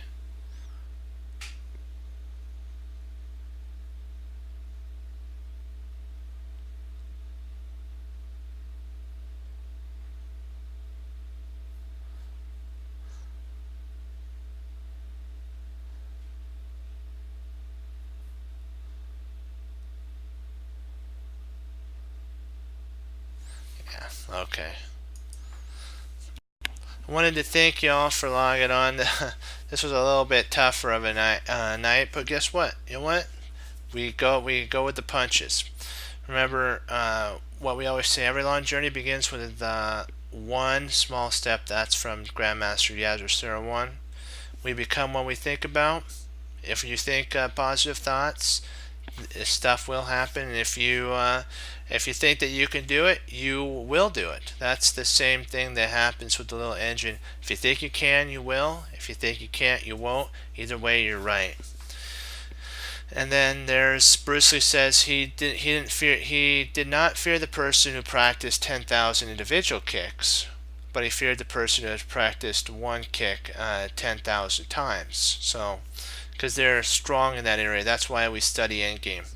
Yeah, okay. I wanted to thank y'all for logging on. This was a little bit tougher of a night, but guess what? You know what? We go with the punches. Remember what we always say: every long journey begins with one small step. That's from Grandmaster Yasser 1. We become what we think about. If you think positive thoughts, stuff will happen. And if you think that you can do it, you will do it. That's the same thing that happens with the little engine. If you think you can, you will. If you think you can't, you won't. Either way, you're right. And then there's Bruce Lee says he did not fear the person who practiced 10,000 individual kicks, but he feared the person who has practiced one kick 10,000 times. So, because they're strong in that area, that's why we study endgame.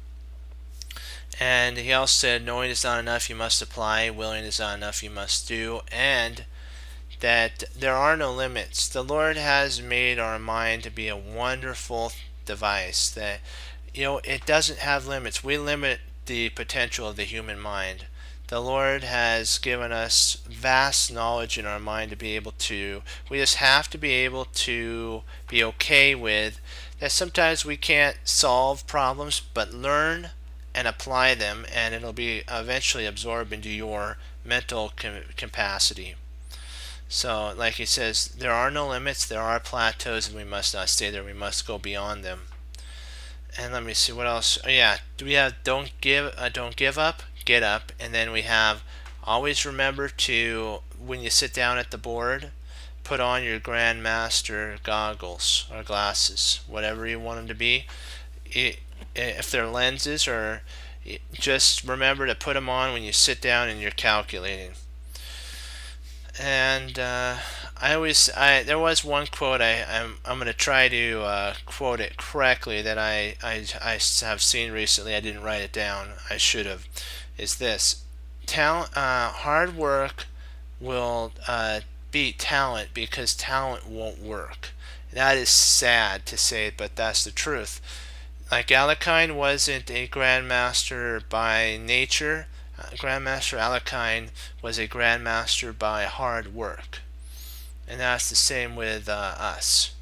And he also said, knowing is not enough, you must apply. Willing is not enough, you must do. And that there are no limits. The Lord has made our mind to be a wonderful device that, it doesn't have limits. We limit the potential of the human mind. The Lord has given us vast knowledge in our mind to be able to, we just have to be able to be okay with that sometimes we can't solve problems, but learn and apply them, and it'll be eventually absorbed into your mental capacity. So, like he says, there are no limits, there are plateaus, and we must not stay there, we must go beyond them. And let me see what else. Oh yeah, do we have don't give up, get up, and then we have always remember to, when you sit down at the board, put on your Grandmaster goggles or glasses, whatever you want them to be. If they're lenses, or just remember to put them on when you sit down and you're calculating. And there was one quote, I'm going to try to quote it correctly, that I have seen recently. I didn't write it down. I should have. Is this: hard work will beat talent because talent won't work. That is sad to say, but that's the truth. Like Alekhine wasn't a grandmaster by nature. Grandmaster Alekhine was a grandmaster by hard work. And that's the same with us.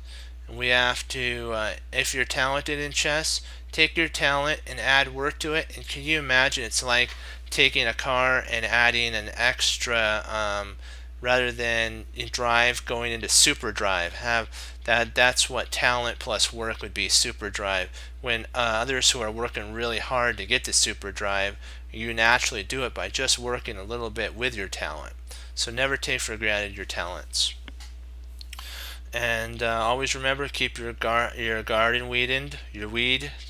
And we have to, if you're talented in chess, take your talent and add work to it. And can you imagine, it's like taking a car and adding an extra, rather than drive, going into super drive. That's what talent plus work would be, super drive. When others who are working really hard to get to super drive, you naturally do it by just working a little bit with your talent. So never take for granted your talents. And always remember, keep your garden weeded,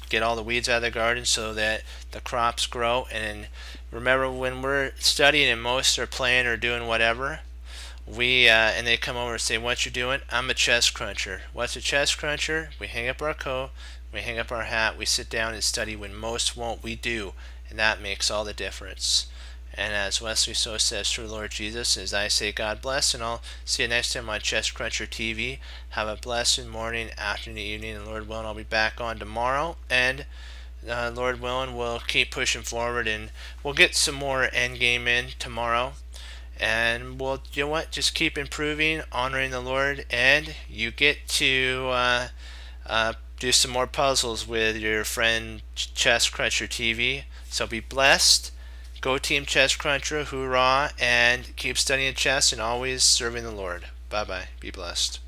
get all the weeds out of the garden so that the crops grow. And remember, when we're studying and most are playing or doing whatever, and they come over and say, what you doing? I'm a chess cruncher. What's a chess cruncher? We hang up our coat, we hang up our hat, we sit down and study. When most won't, we do. And that makes all the difference. And as Wesley So says through Lord Jesus, as I say, God bless, and I'll see you next time on Chess Cruncher TV. Have a blessed morning, afternoon, evening, and Lord willing, I'll be back on tomorrow. And Lord willing, we'll keep pushing forward, and we'll get some more endgame in tomorrow. And we'll, just keep improving, honoring the Lord, and you get to do some more puzzles with your friend Chess Cruncher TV. So be blessed. Go Team Chess Cruncher, hoorah, and keep studying chess and always serving the Lord. Bye-bye. Be blessed.